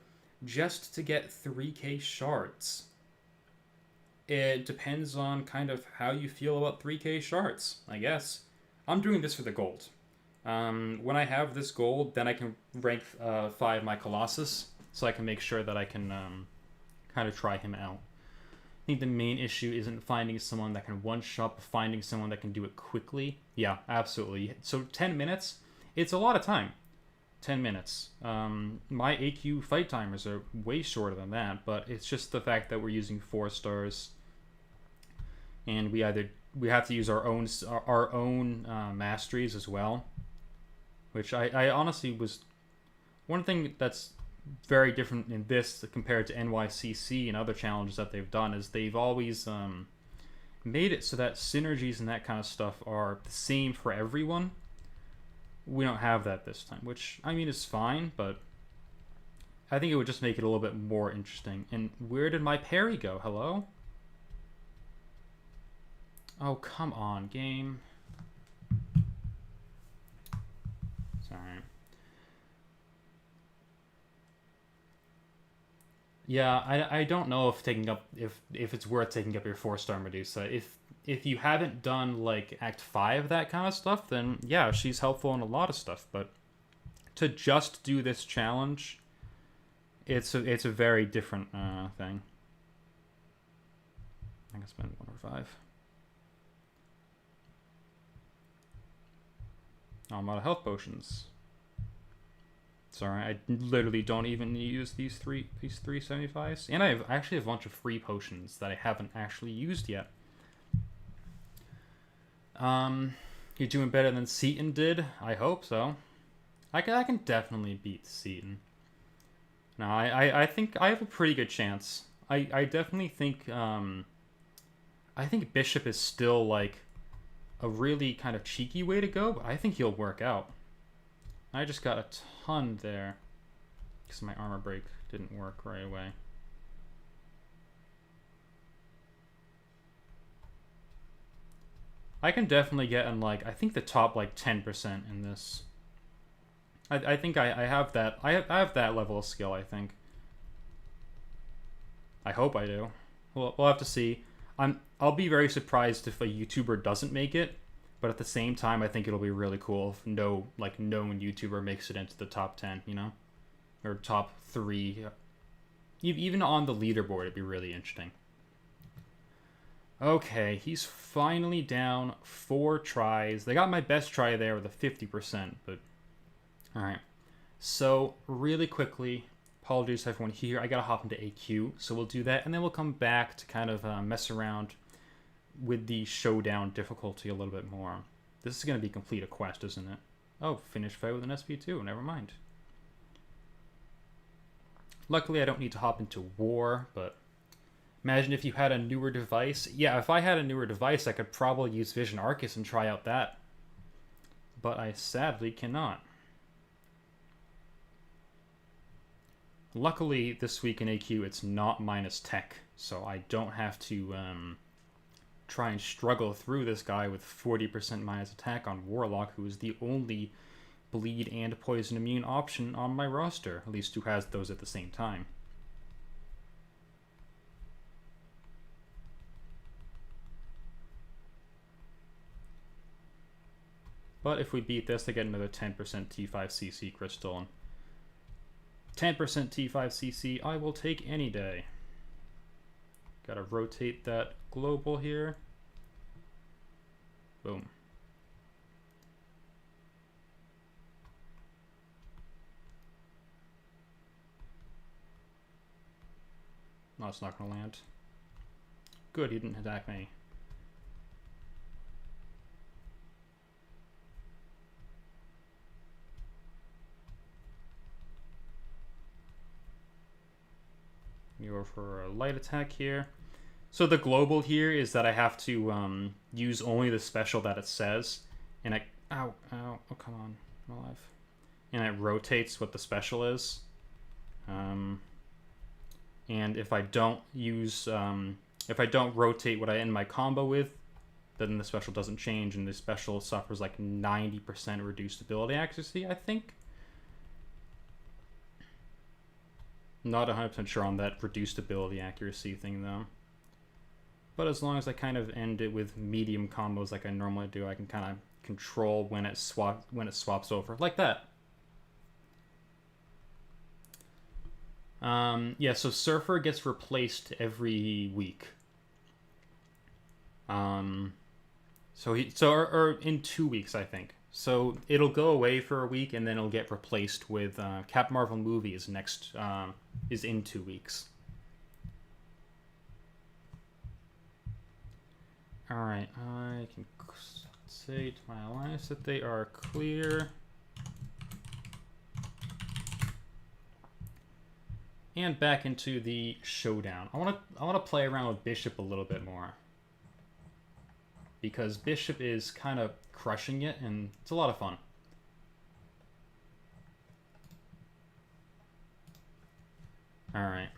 just to get 3k shards? It depends on kind of how you feel about 3k shards, I guess. I'm doing this for the gold. When I have this gold, then I can rank 5 my Colossus, so I can make sure that I can kind of try him out. I think the main issue isn't finding someone that can one-shot, but finding someone that can do it quickly. Yeah, absolutely. So 10 minutes, it's a lot of time. 10 minutes. My AQ fight timers are way shorter than that, but it's just the fact that we're using 4 stars, and we have to use our own masteries as well, which I honestly was... One thing that's very different in this compared to NYCC and other challenges that they've done is they've always made it so that synergies and that kind of stuff are the same for everyone. We don't have that this time, which, I mean, is fine, but I think it would just make it a little bit more interesting. And where did my parry go? Hello? Oh, come on, game. Sorry. Yeah, I don't know if taking up if it's worth taking up your 4-star Medusa. If you haven't done like Act 5 that kind of stuff, then yeah, she's helpful in a lot of stuff. But to just do this challenge, it's a very different thing. I can spend 1 or 5. Oh, I'm out of health potions. Sorry, I literally don't even use these 375s. And I actually have a bunch of free potions that I haven't actually used yet. You're doing better than Seaton did? I hope so. I can definitely beat Seaton. No, I think I have a pretty good chance. I definitely think I think Bishop is still like a really kind of cheeky way to go, but I think he'll work out. I just got a ton there because my armor break didn't work right away. I can definitely get in like, I think the top like 10% in this. I think I have that. I have that level of skill, I think. I hope I do. We'll have to see. I'll be very surprised if a YouTuber doesn't make it, but at the same time, I think it'll be really cool if no known YouTuber makes it into the top 10, you know, or top 3. Even on the leaderboard, it'd be really interesting. Okay, he's finally down 4 tries. They got my best try there with a 50%, but alright. So, really quickly, apologies to everyone here. I gotta hop into AQ, so we'll do that, and then we'll come back to kind of mess around with the Showdown difficulty a little bit more. This is gonna be complete a quest, isn't it? Oh, finish fight with an SP2, never mind. Luckily, I don't need to hop into war, but imagine if you had a newer device. Yeah, if I had a newer device, I could probably use Vision Arcus and try out that. But I sadly cannot. Luckily, this week in AQ, it's not minus tech, so I don't have to try and struggle through this guy with 40% minus attack on Warlock, who is the only bleed and poison immune option on my roster, at least who has those at the same time. But if we beat this, I get another 10% T5CC crystal. And 10% T5CC, I will take any day. Gotta rotate that global here. Boom. No, it's not gonna land. Good, he didn't attack me. You go for a light attack here. So the global here is that I have to use only the special that it says, and I oh come on, I'm alive, and it rotates what the special is. And if I don't use if I don't rotate what I end my combo with, then the special doesn't change, and the special suffers like 90% reduced ability accuracy, I think. Not 100% sure on that reduced ability accuracy thing, though. But as long as I kind of end it with medium combos like I normally do, I can kind of control when it swaps over, like that. Yeah, so Surfer gets replaced every week. Or in 2 weeks, I think. So it'll go away for a week, and then it'll get replaced with Cap Marvel Movies next is in 2 weeks. All right, I can say to my alliance that they are clear. And back into the Showdown. I want to play around with Bishop a little bit more, because Bishop is kind of crushing it, and it's a lot of fun. Alright.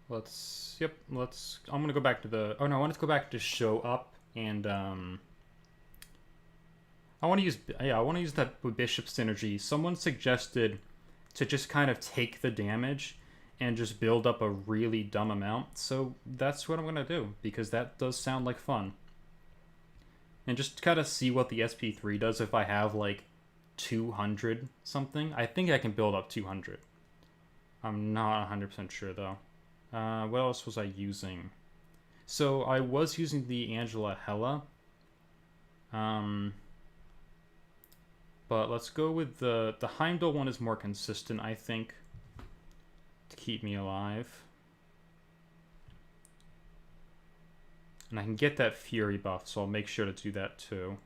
I'm gonna go back to the, I wanted to go back to show up, and I want to use that with Bishop synergy. Someone suggested to just kind of take the damage and just build up a really dumb amount. So that's what I'm going to do, because that does sound like fun. And just kind of see what the SP3 does if I have like 200 something. I think I can build up 200. I'm not 100% sure though. What else was I using? So I was using the Angela Hella. But let's go with the Heimdall one is more consistent, I think, to keep me alive. And I can get that Fury buff, so I'll make sure to do that too.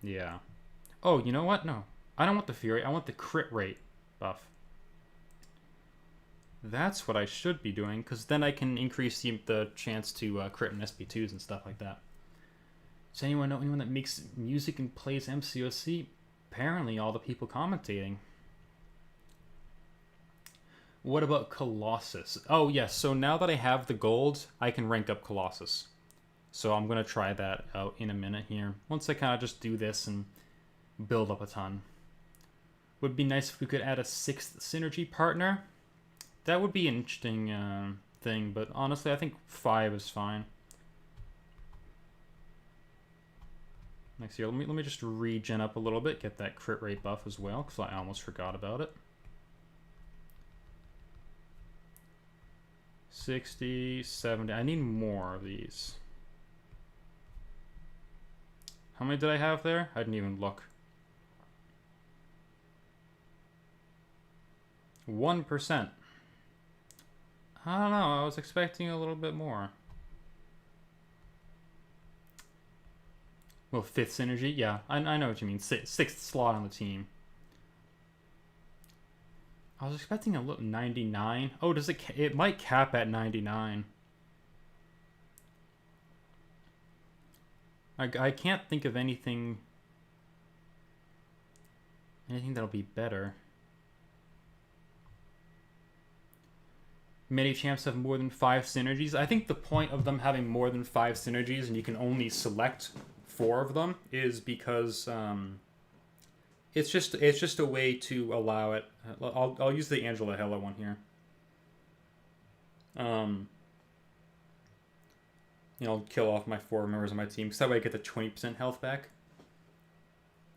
Yeah. Oh, you know what? No. I don't want the Fury. I want the crit rate buff. That's what I should be doing, because then I can increase the chance to crit in SP2s and stuff like that. Does anyone know anyone that makes music and plays MCOC? Apparently all the people commentating. What about Colossus? Oh yes, so now that I have the gold, I can rank up Colossus. So I'm going to try that out in a minute here, once I kind of just do this and build up a ton. Would be nice if we could add a 6th synergy partner. That would be an interesting thing, but honestly, I think 5 is fine. Next year, let me just regen up a little bit, get that crit rate buff as well, because I almost forgot about it. 60, 70. I need more of these. How many did I have there? I didn't even look. 1%. I don't know. I was expecting a little bit more. Well, 5th synergy? Yeah, I know what you mean. 6th slot on the team. I was expecting a little 99. Oh, does it might cap at 99. I can't think of anything that'll be better. Many champs have more than 5 synergies. I think the point of them having more than 5 synergies and you can only select 4 of them is because it's just a way to allow it. I'll use the Angela Hella one here. I'll kill off my 4 members of my team because that way I get the 20% health back.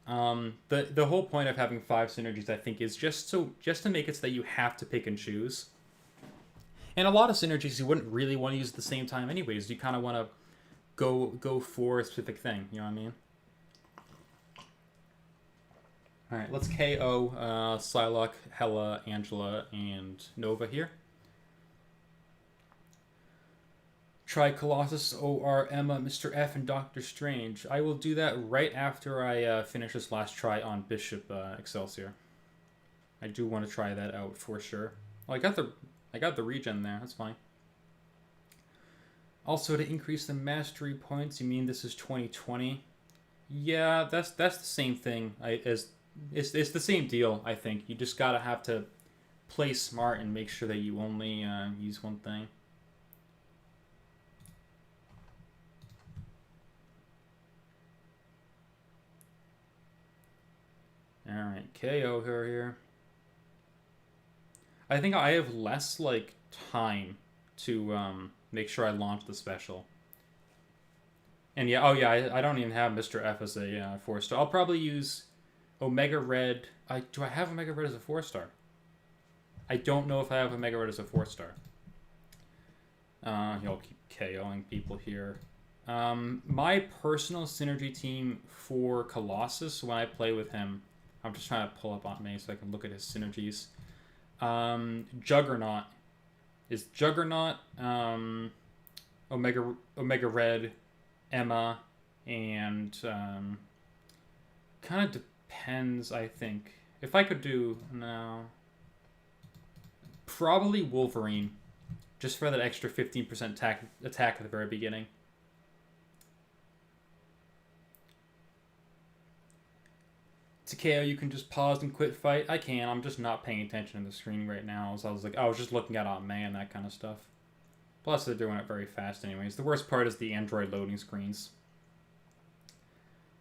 The whole point of having 5 synergies, I think, is just to make it so that you have to pick and choose. And a lot of synergies you wouldn't really want to use at the same time anyways. You kind of want to go for a specific thing. You know what I mean? Alright, let's KO Psylocke, Hela, Angela, and Nova here. Try Colossus, OR, Emma, Mr. F, and Doctor Strange. I will do that right after I finish this last try on Bishop Excelsior. I do want to try that out for sure. Well, I got the regen there. That's fine. Also, to increase the mastery points, you mean this is 2020? Yeah, that's the same thing. It's the same deal. I think you just gotta have to play smart and make sure that you only use one thing. Alright, KO her here. I think I have less, like, time to make sure I launch the special. And yeah, oh yeah, I don't even have Mr. F as a 4-star. I'll probably use Omega Red. Do I have Omega Red as a 4-star? I don't know if I have Omega Red as a 4-star. I'll keep KOing people here. My personal synergy team for Colossus, when I play with him, I'm just trying to pull up on me so I can look at his synergies. Juggernaut is Juggernaut, Omega Red, Emma, and kind of depends. I think if I could do probably Wolverine, just for that extra 15% attack at the very beginning. To KO, you can just pause and quit fight. I can. I'm just not paying attention to the screen right now. So I was just looking at man, that kind of stuff. Plus, they're doing it very fast anyways. The worst part is the Android loading screens.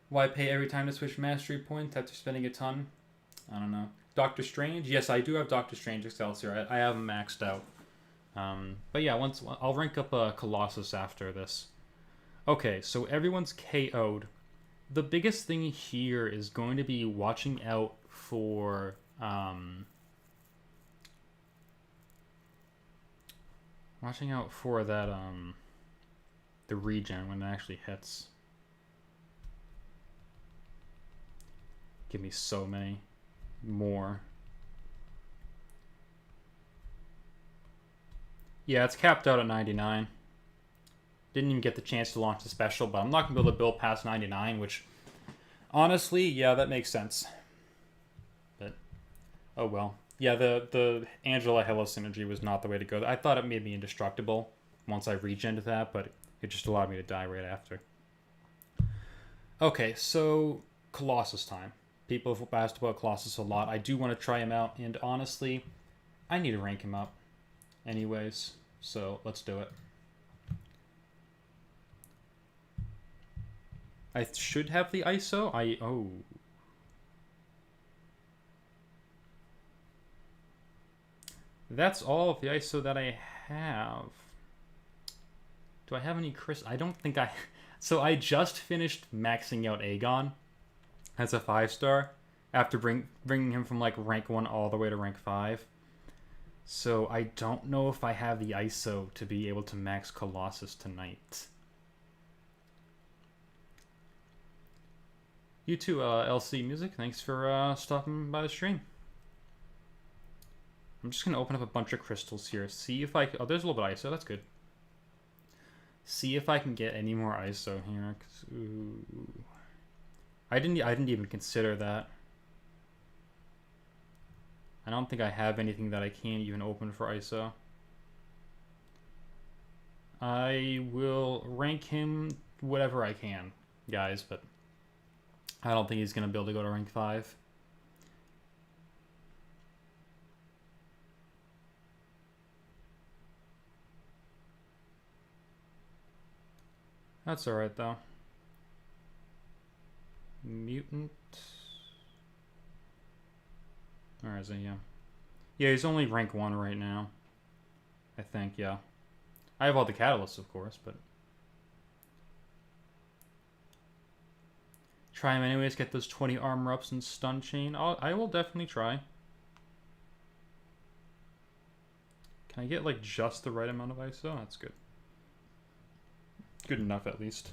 Why pay every time to switch mastery points after spending a ton? I don't know. Doctor Strange? Yes, I do have Doctor Strange Excelsior. I have him maxed out. But yeah, I'll rank up Colossus after this. Okay, so everyone's KO'd. The biggest thing here is going to be watching out for that the regen when it actually hits. Give me so many more. Yeah, it's capped out at 99. Didn't even get the chance to launch the special, but I'm not going to be able to build past 99, which, honestly, yeah, that makes sense. But, oh well. Yeah, the Angela Hela synergy was not the way to go. I thought it made me indestructible once I regened that, but it just allowed me to die right after. Okay, so Colossus time. People have asked about Colossus a lot. I do want to try him out, and honestly, I need to rank him up anyways, so let's do it. I should have the ISO. That's all of the ISO that I have. Do I have any crystal? I don't think I... So I just finished maxing out Aegon as a 5-star after bringing him from like rank 1 all the way to rank 5. So I don't know if I have the ISO to be able to max Colossus tonight. You too, LC Music. Thanks for stopping by the stream. I'm just going to open up a bunch of crystals here. See if I... Oh, there's a little bit of ISO. That's good. See if I can get any more ISO here. Ooh. I didn't even consider that. I don't think I have anything that I can't even open for ISO. I will rank him whatever I can, guys, but I don't think he's going to be able to go to rank 5. That's alright, though. Mutant. Or is he? Yeah. Yeah, he's only rank 1 right now. I think, yeah. I have all the catalysts, of course, but... Try him anyways, get those 20 armor ups and stun chain. I will definitely try. Can I get, like, just the right amount of ISO? That's good. Good enough, at least.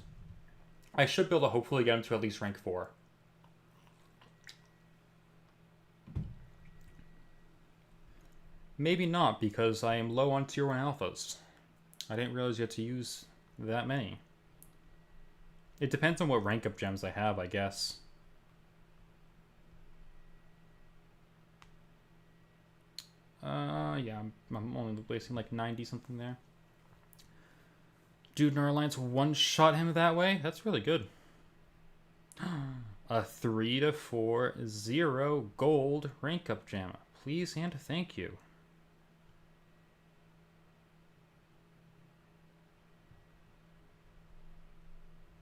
I should be able to hopefully get him to at least rank 4. Maybe not, because I am low on tier 1 alphas. I didn't realize you had to use that many. It depends on what rank up gems I have, I guess. Yeah, I'm only wasting like 90 something there. Dude in our alliance one-shot him that way? That's really good. A 3 to 4 0 gold rank up gem. Please and thank you.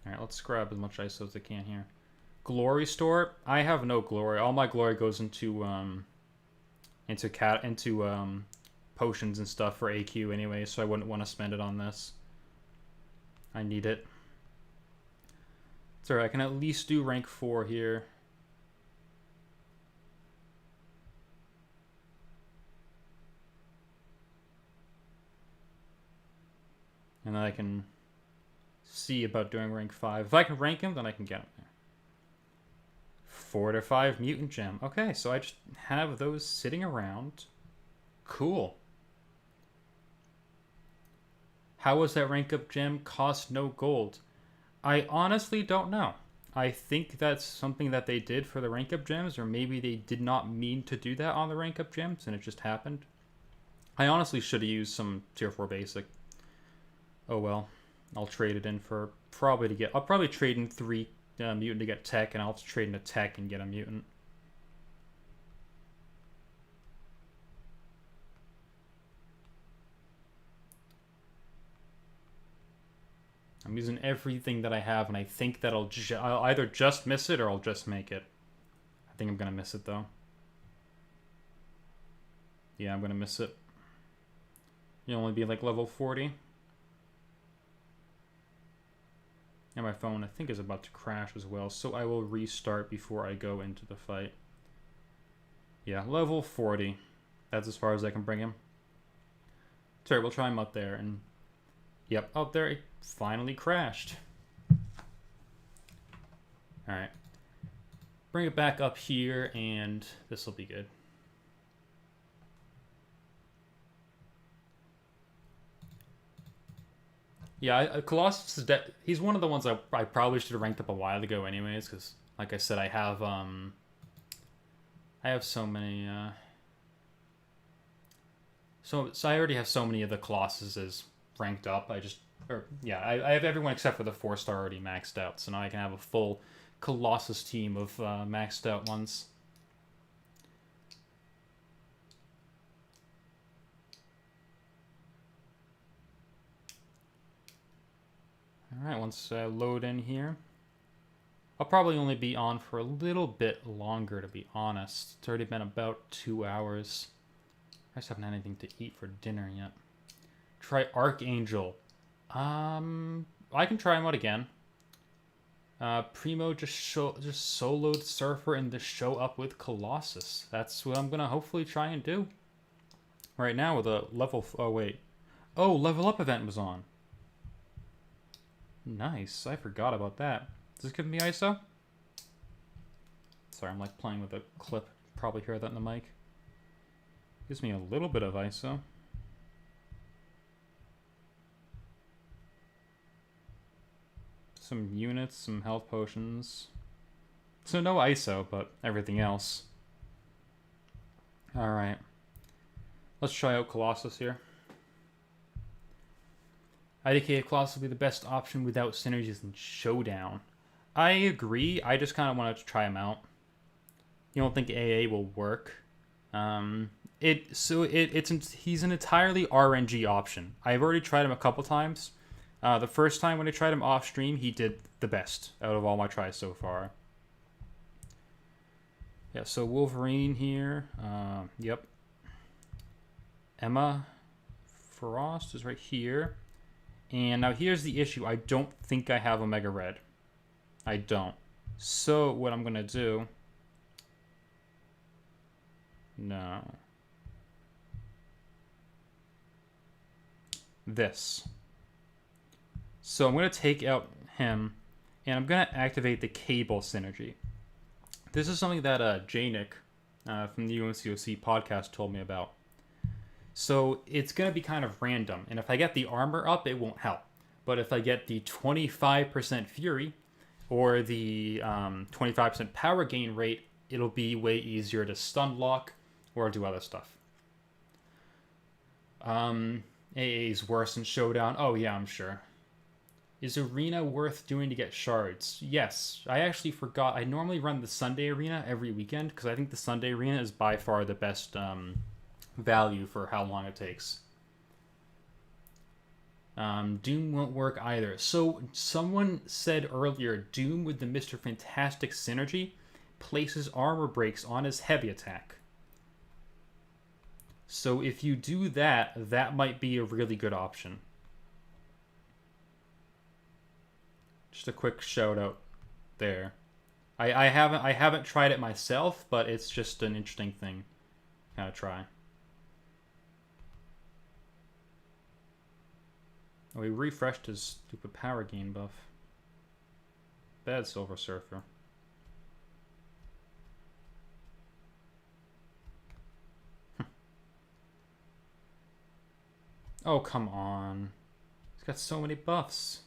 Alright, let's grab as much ISO as I can here. Glory store? I have no glory. All my glory goes into potions and stuff for AQ anyway, so I wouldn't want to spend it on this. I need it. It's alright, I can at least do rank 4 here. And then I can see about doing rank 5. If I can rank him, then I can get him there. 4 to 5 mutant gem. Okay, so I just have those sitting around. Cool. How was that rank up gem cost no gold? I honestly don't know. I think that's something that they did for the rank up gems, or maybe they did not mean to do that on the rank up gems and it just happened. I honestly should have used some tier 4 basic. Oh well. I'll trade it in for probably to get... I'll probably trade in 3 mutant to get tech, and I'll trade in a tech and get a mutant. I'm using everything that I have, and I think that I'll either just miss it or I'll just make it. I think I'm going to miss it, though. Yeah, I'm going to miss it. You'll only be like level 40. And my phone, I think, is about to crash as well, so I will restart before I go into the fight. Yeah, level 40. That's as far as I can bring him. Sorry, we'll try him up there, and... Yep, up there, it finally crashed. Alright. Bring it back up here, and this will be good. Yeah, Colossus is he's one of the ones I probably should have ranked up a while ago anyways, because, like I said, I have so many, so I already have so many of the Colossuses ranked up. I have everyone except for the 4-star already maxed out, so now I can have a full Colossus team of maxed out ones. Alright, once I load in here. I'll probably only be on for a little bit longer, to be honest. It's already been about 2 hours. I just haven't had anything to eat for dinner yet. Try Archangel. I can try him out again. Primo just soloed Surfer and just show up with Colossus. That's what I'm gonna hopefully try and do. Right now with a level... Oh, wait. Oh, level up event was on. Nice. I forgot about that. Does this give me ISO? Sorry, I'm like playing with a clip. Probably hear that in the mic. Gives me a little bit of ISO. Some units, some health potions. So no ISO, but everything else. Alright. Let's try out Colossus here. IDK Colossus will be the best option without synergies in Showdown. I agree. I just kind of wanted to try him out. You don't think AA will work? He's an entirely RNG option. I've already tried him a couple times. The first time when I tried him off stream, he did the best out of all my tries so far. Yeah, so Wolverine here. Yep. Emma Frost is right here. And now here's the issue. I don't think I have Omega Red. I don't. So what I'm going to do... No. This. So I'm going to take out him, and I'm going to activate the Cable synergy. This is something that J-Nick from the MCOC podcast told me about. So it's going to be kind of random, and if I get the armor up, it won't help. But if I get the 25% Fury, or the 25% power gain rate, it'll be way easier to stun lock, or do other stuff. AA's worse than Showdown. Oh yeah, I'm sure. Is Arena worth doing to get shards? Yes. I actually forgot. I normally run the Sunday Arena every weekend, because I think the Sunday Arena is by far the best value for how long it takes. Doom won't work either. So someone said earlier, Doom with the Mr. Fantastic synergy places armor breaks on his heavy attack. So if you do that, that might be a really good option. Just a quick shout out there. I haven't tried it myself, but it's just an interesting thing to try. Oh, he refreshed his stupid power gain buff. Bad Silver Surfer. Oh, come on. He's got so many buffs.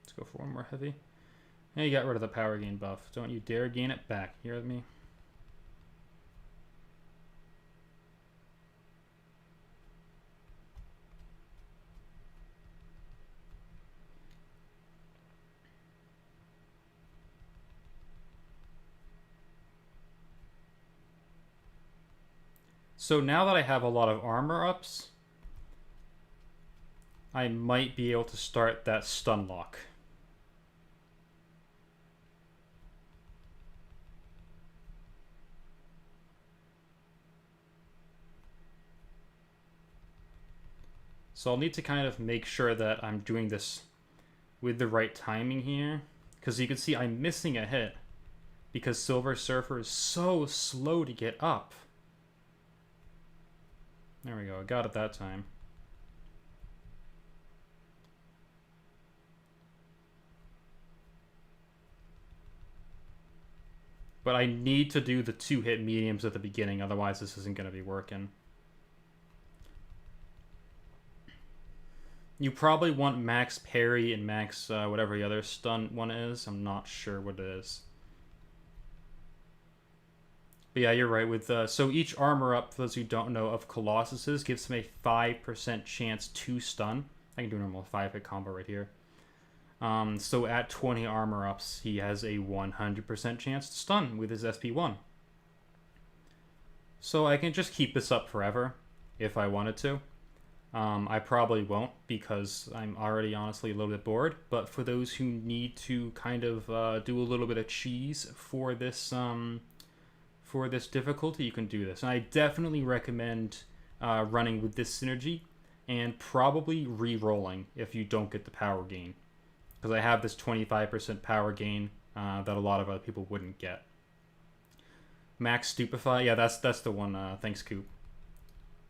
Let's go for one more heavy. Hey, you got rid of the power gain buff. Don't you dare gain it back. You hear me? So now that I have a lot of armor ups, I might be able to start that stun lock. So I'll need to kind of make sure that I'm doing this with the right timing here. Because you can see I'm missing a hit. Because Silver Surfer is so slow to get up. There we go, I got it that time. But I need to do the 2-hit mediums at the beginning, otherwise this isn't going to be working. You probably want max parry and max whatever the other stun one is. I'm not sure what it is. But yeah, you're right. With so each armor up, for those who don't know, of Colossus's gives him a 5% chance to stun. I can do a normal 5-hit combo right here. So at 20 armor ups, he has a 100% chance to stun with his SP1. So I can just keep this up forever if I wanted to. I probably won't because I'm already honestly a little bit bored. But for those who need to kind of do a little bit of cheese for this difficulty, you can do this. And I definitely recommend running with this synergy and probably re-rolling if you don't get the power gain. Because I have this 25% power gain that a lot of other people wouldn't get. Max Stupefy, yeah, that's the one. Thanks, Coop.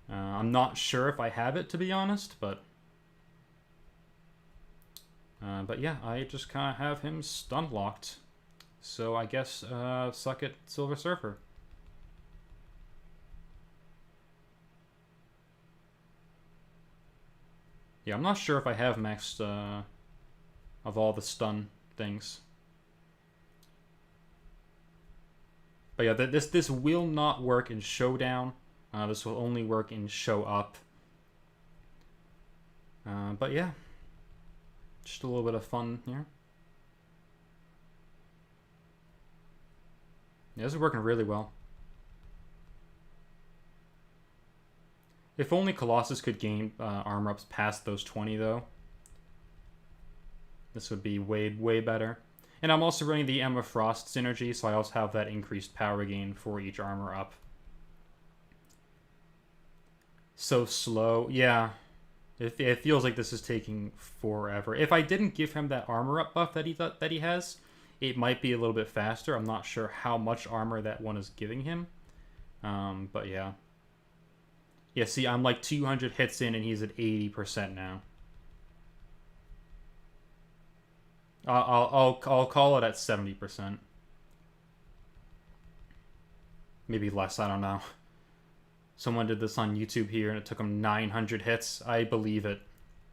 I'm not sure if I have it, to be honest, but yeah, I just kind of have him stun locked. So I guess suck it, Silver Surfer. Yeah, I'm not sure if I have maxed of all the stun things. But yeah, this will not work in Showdown. This will only work in Show Up. But yeah, just a little bit of fun here. Yeah, this is working really well. If only Colossus could gain armor ups past those 20, though. This would be way better. And I'm also running the Emma Frost synergy, so I also have that increased power gain for each armor up. So slow. Yeah. It feels like this is taking forever. If I didn't give him that armor up buff that he has, it might be a little bit faster. I'm not sure how much armor that one is giving him. But yeah. Yeah, see, I'm like 200 hits in and he's at 80% now. I'll call it at 70%. Maybe less, I don't know. Someone did this on YouTube here and it took him 900 hits. I believe it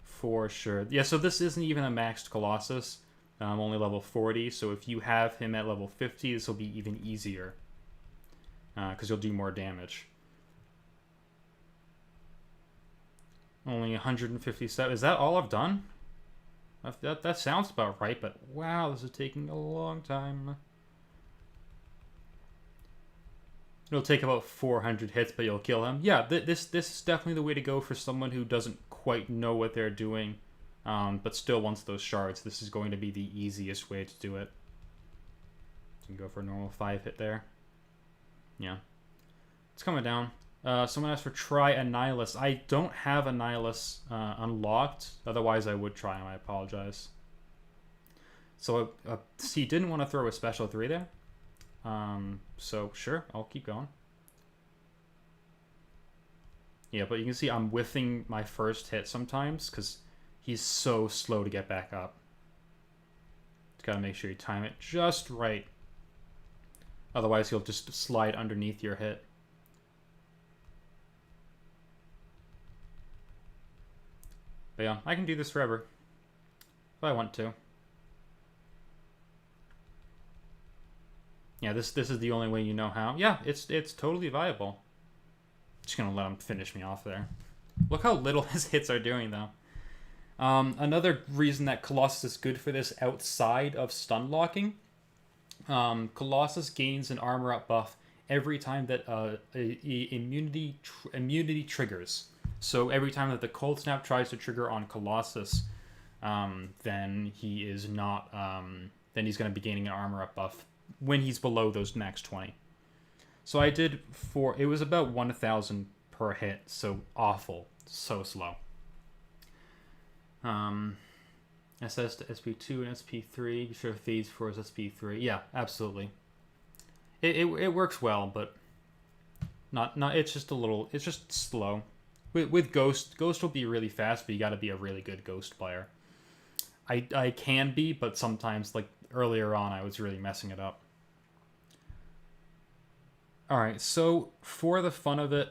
for sure. Yeah, so this isn't even a maxed Colossus. Only level 40, so if you have him at level 50, this will be even easier. Because you'll do more damage. Only 157. Is that all I've done? That sounds about right, but wow, this is taking a long time. It'll take about 400 hits, but you'll kill him. Yeah, this is definitely the way to go for someone who doesn't quite know what they're doing, but still wants those shards. This is going to be the easiest way to do it. You can go for a normal 5 hit there. Yeah. It's coming down. Someone asked for try Annihilus. I don't have Annihilus unlocked. Otherwise, I would try him. I apologize. So, he didn't want to throw a special 3 there. So, sure. I'll keep going. Yeah, but you can see I'm whiffing my first hit sometimes because he's so slow to get back up. Just gotta make sure you time it just right. Otherwise, he'll just slide underneath your hit. But yeah, I can do this forever. If I want to. Yeah, this is the only way you know how. Yeah, it's totally viable. Just gonna let him finish me off there. Look how little his hits are doing, though. Another reason that Colossus is good for this outside of stun locking. Colossus gains an armor up buff every time that immunity triggers. So every time that the Cold Snap tries to trigger on Colossus, then he is not. Then he's going to be gaining an armor up buff when he's below those max 20. So I did it was about 1,000 per hit. So awful, so slow. SS to SP2 and SP3. Be sure it fades for his SP3. Yeah, absolutely. It works well, but not. It's just a little. It's just slow. With Ghost will be really fast, but you got to be a really good Ghost player. I can be, but sometimes, like earlier on, I was really messing it up. Alright, so for the fun of it,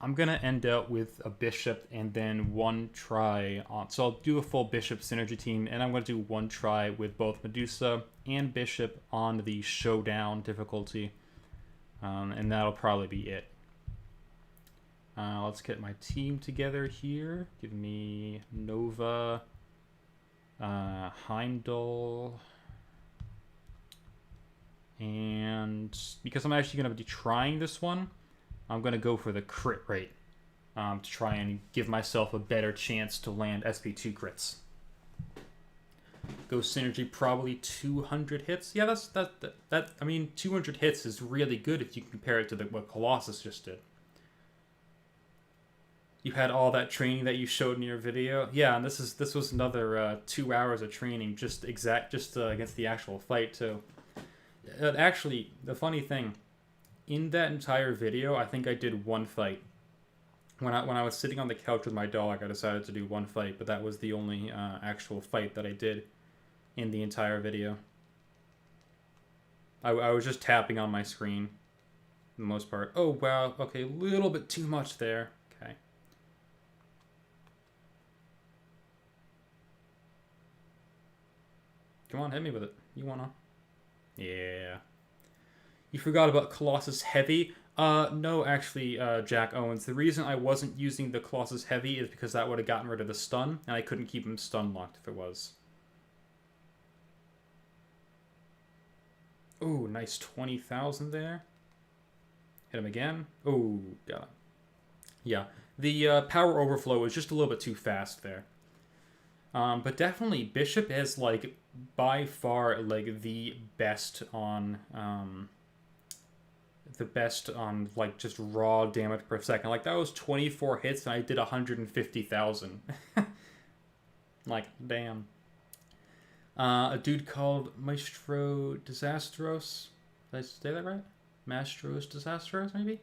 I'm going to end out with a Bishop and then one try on. So I'll do a full Bishop synergy team, and I'm going to do one try with both Medusa and Bishop on the Showdown difficulty. And that'll probably be it. Let's get my team together here. Give me Nova, Heimdall, and because I'm actually going to be trying this one, I'm going to go for the crit rate to try and give myself a better chance to land SP2 crits. Ghost synergy probably 200 hits. Yeah, that. I mean, 200 hits is really good if you compare it to what Colossus just did. You had all that training that you showed in your video. Yeah, and this was another 2 hours of training just against the actual fight too. Actually, the funny thing, in that entire video, I think I did one fight. When I was sitting on the couch with my dog, I decided to do one fight, but that was the only actual fight that I did in the entire video. I was just tapping on my screen, for the most part. Oh, wow, okay, a little bit too much there. Okay. Come on, hit me with it. You wanna? Yeah. You forgot about Colossus Heavy? No, actually, Jack Owens. The reason I wasn't using the Colossus Heavy is because that would have gotten rid of the stun, and I couldn't keep him stun locked if it was. Ooh, nice 20,000 there. Hit him again. Ooh, got it. Yeah, the power overflow was just a little bit too fast there. But definitely, Bishop is, like, by far, like, the best on, like, just raw damage per second. Like, that was 24 hits, and I did 150,000. Like, damn. A dude called Maestro Disastros. Did I say that right? Maestros Disastros, maybe?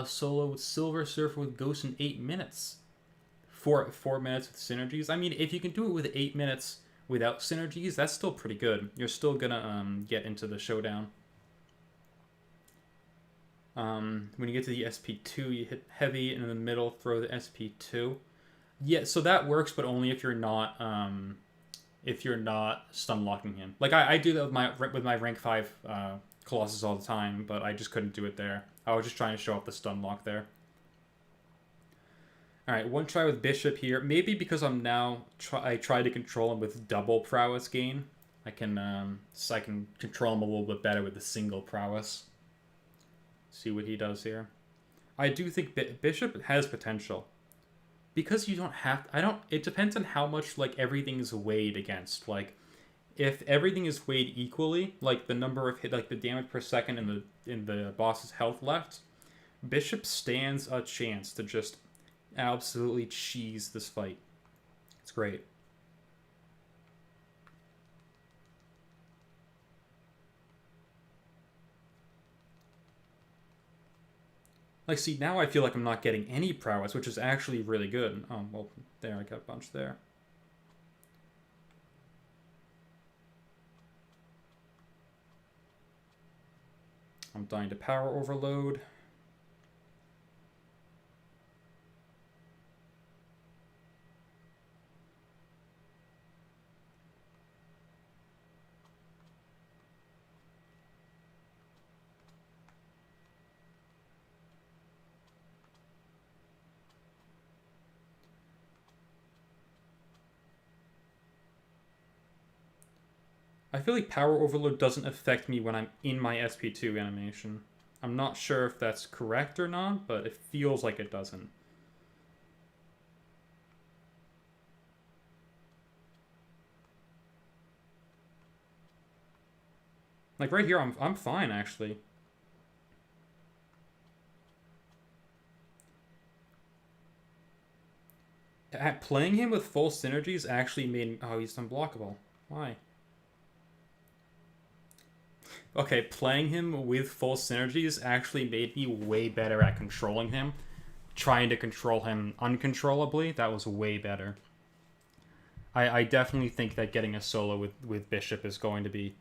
Solo with Silver Surfer with Ghost in 8 minutes. 4 minutes with synergies. I mean, if you can do it with 8 minutes without synergies, that's still pretty good. You're still gonna get into the showdown. When you get to the SP2, you hit heavy, and in the middle, throw the SP2. Yeah, so that works, but only if you're not stun locking him. Like I do that with my rank 5 Colossus all the time, but I just couldn't do it there. I was just trying to show off the stun lock there. Alright, one try with Bishop here. Maybe because I'm now I try to control him with double prowess gain. I can control him a little bit better with the single prowess. See what he does here. I do think Bishop has potential. Because you don't have... It depends on how much, like, everything is weighed against. Like, if everything is weighed equally, like the number of hit, like the damage per second in the boss's health left, Bishop stands a chance to just absolutely cheese this fight. It's great. Like, see, now I feel like I'm not getting any prowess, which is actually really good. Oh, well, there, I got a bunch there. I'm dying to power overload. I feel like power overload doesn't affect me when I'm in my SP2 animation. I'm not sure if that's correct or not, but it feels like it doesn't. Like right here, I'm fine actually. Playing him with full synergies actually made... Oh, he's unblockable. Why? Okay, playing him with full synergies actually made me way better at controlling him. Trying to control him uncontrollably, that was way better. I definitely think that getting a solo with Bishop is going to be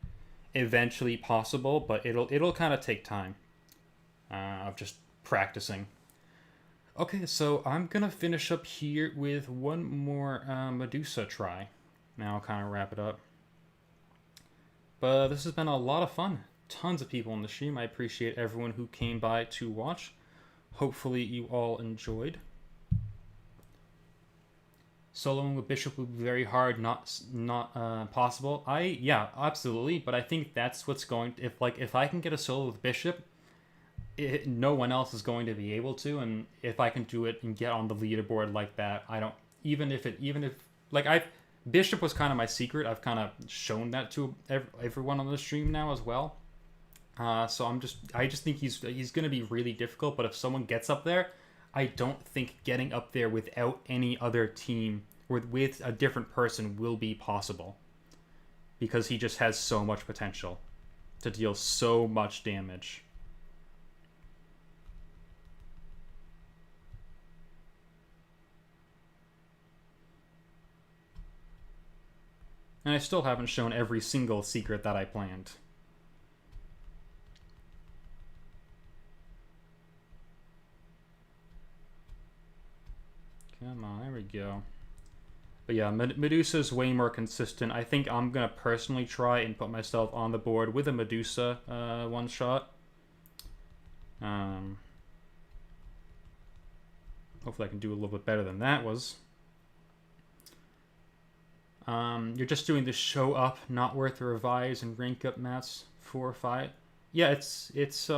eventually possible, but it'll kind of take time of just practicing. Okay, so I'm gonna finish up here with one more Medusa try. Now I'll kind of wrap it up. But this has been a lot of fun. Tons of people in the stream. I appreciate everyone who came by to watch. Hopefully you all enjoyed. Soloing with Bishop would be very hard, not possible. Yeah, absolutely. But I think that's what's going. If I can get a solo with Bishop, no one else is going to be able to, and if I can do it and get on the leaderboard like that, I don't, even if like I Bishop was kind of my secret. I've kind of shown that to everyone on the stream now as well. So I just think he's going to be really difficult. But if someone gets up there, I don't think getting up there without any other team or with a different person will be possible, because he just has so much potential to deal so much damage. And I still haven't shown every single secret that I planned. Come on, there we go. But yeah, Medusa's way more consistent. I think I'm going to personally try and put myself on the board with a Medusa one-shot. Hopefully I can do a little bit better than that was. You're just doing the show up, not worth the revise and rank up mats 4 or 5. Yeah, it's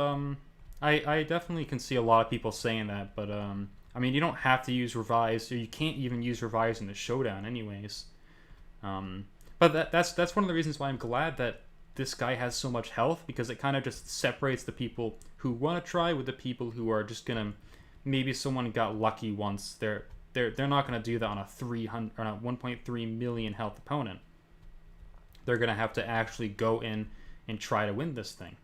I definitely can see a lot of people saying that, but I mean, you don't have to use revise, or you can't even use revise in the showdown anyways. But that's one of the reasons why I'm glad that this guy has so much health, because it kind of just separates the people who want to try with the people who are just gonna, maybe someone got lucky once. They're not going to do that on a 1.3 million health opponent. They're going to have to actually go in and try to win this thing.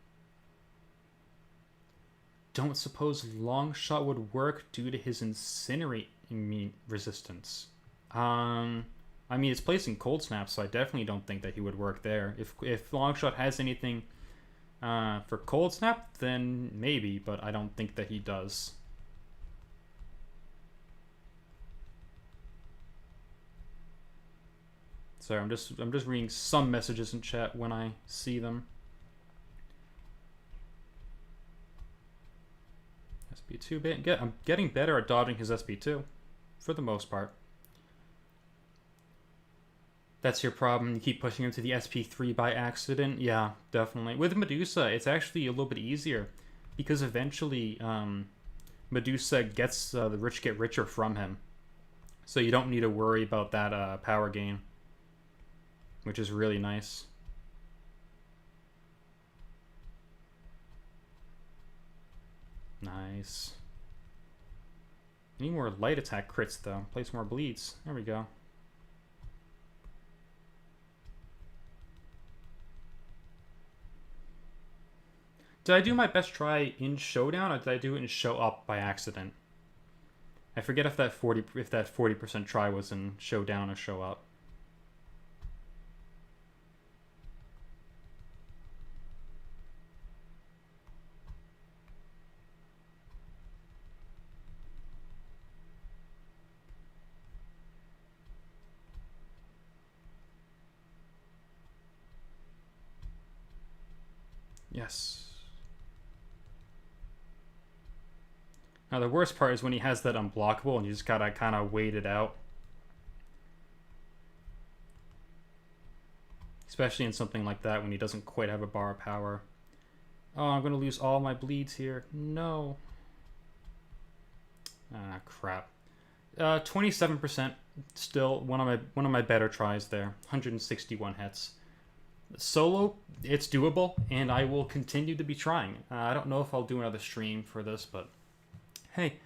Don't suppose Longshot would work due to his incinerate resistance. I mean, it's placing cold snap, so I definitely don't think that he would work there. If Longshot has anything for cold snap, then maybe, but I don't think that he does. Sorry, I'm just reading some messages in chat when I see them. SB2 bit. I'm getting better at dodging his SB2, for the most part. That's your problem. You keep pushing him to the SP3 by accident. Yeah, definitely. With Medusa, it's actually a little bit easier, because eventually Medusa gets the rich get richer from him, so you don't need to worry about that power gain, which is really nice. Nice. Need more light attack crits though. Place more bleeds. There we go. Did I do my best try in Showdown, or did I do it in Show Up by accident? I forget if that 40% try was in Showdown or Show Up. Yes. Now the worst part is when he has that unblockable and you just gotta kind of wait it out. Especially in something like that when he doesn't quite have a bar of power. Oh, I'm gonna lose all my bleeds here. No. Ah, crap. 27%. Still one of my better tries there. 161 hits. Solo, it's doable, and I will continue to be trying. I don't know if I'll do another stream for this, but hey,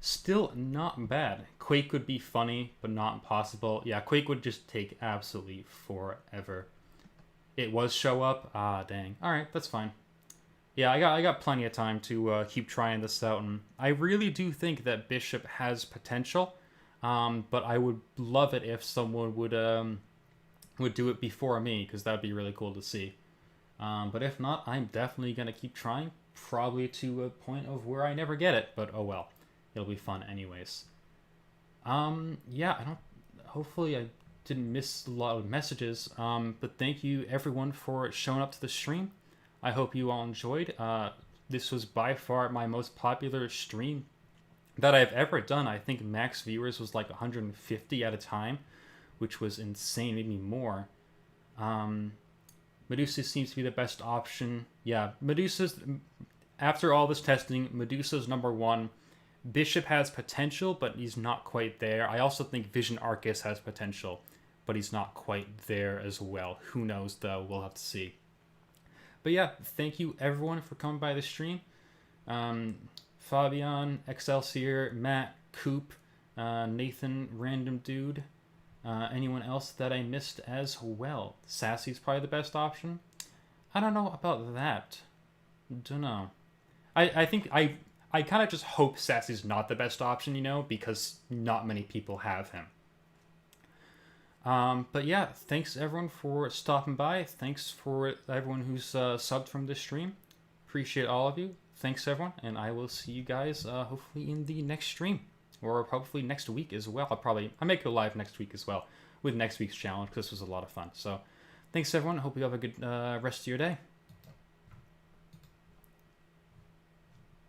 still not bad. Quake would be funny, but not impossible. Yeah, Quake would just take absolutely forever. It was Show Up. Ah, dang. All right, that's fine. Yeah, I got plenty of time to keep trying this out, and I really do think that Bishop has potential. But I would love it if someone would do it before me, because that'd be really cool to see. But if not, I'm definitely gonna keep trying, probably to a point of where I never get it. But oh well, it'll be fun anyways. Yeah, hopefully I didn't miss a lot of messages. But thank you everyone for showing up to the stream. I hope you all enjoyed. This was by far my most popular stream that I've ever done. I think max viewers was like 150 at a time, which was insane, maybe more. Medusa seems to be the best option. Yeah, Medusa's... after all this testing, Medusa's number 1. Bishop has potential, but he's not quite there. I also think Vision Arcus has potential, but he's not quite there as well. Who knows, though? We'll have to see. But yeah, thank you everyone for coming by the stream. Fabian, Excelsior, Matt, Coop, Nathan, Random Dude, anyone else that I missed as well. Sassy's probably the best option. I don't know about that. Don't know. I think I kind of just hope Sassy's not the best option, you know, because not many people have him. But yeah, thanks everyone for stopping by. Thanks for everyone who's subbed from this stream. Appreciate all of you. Thanks everyone, and I will see you guys hopefully in the next stream, or hopefully next week as well. I may go live next week as well with next week's challenge, because this was a lot of fun. So thanks everyone. Hope you have a good rest of your day.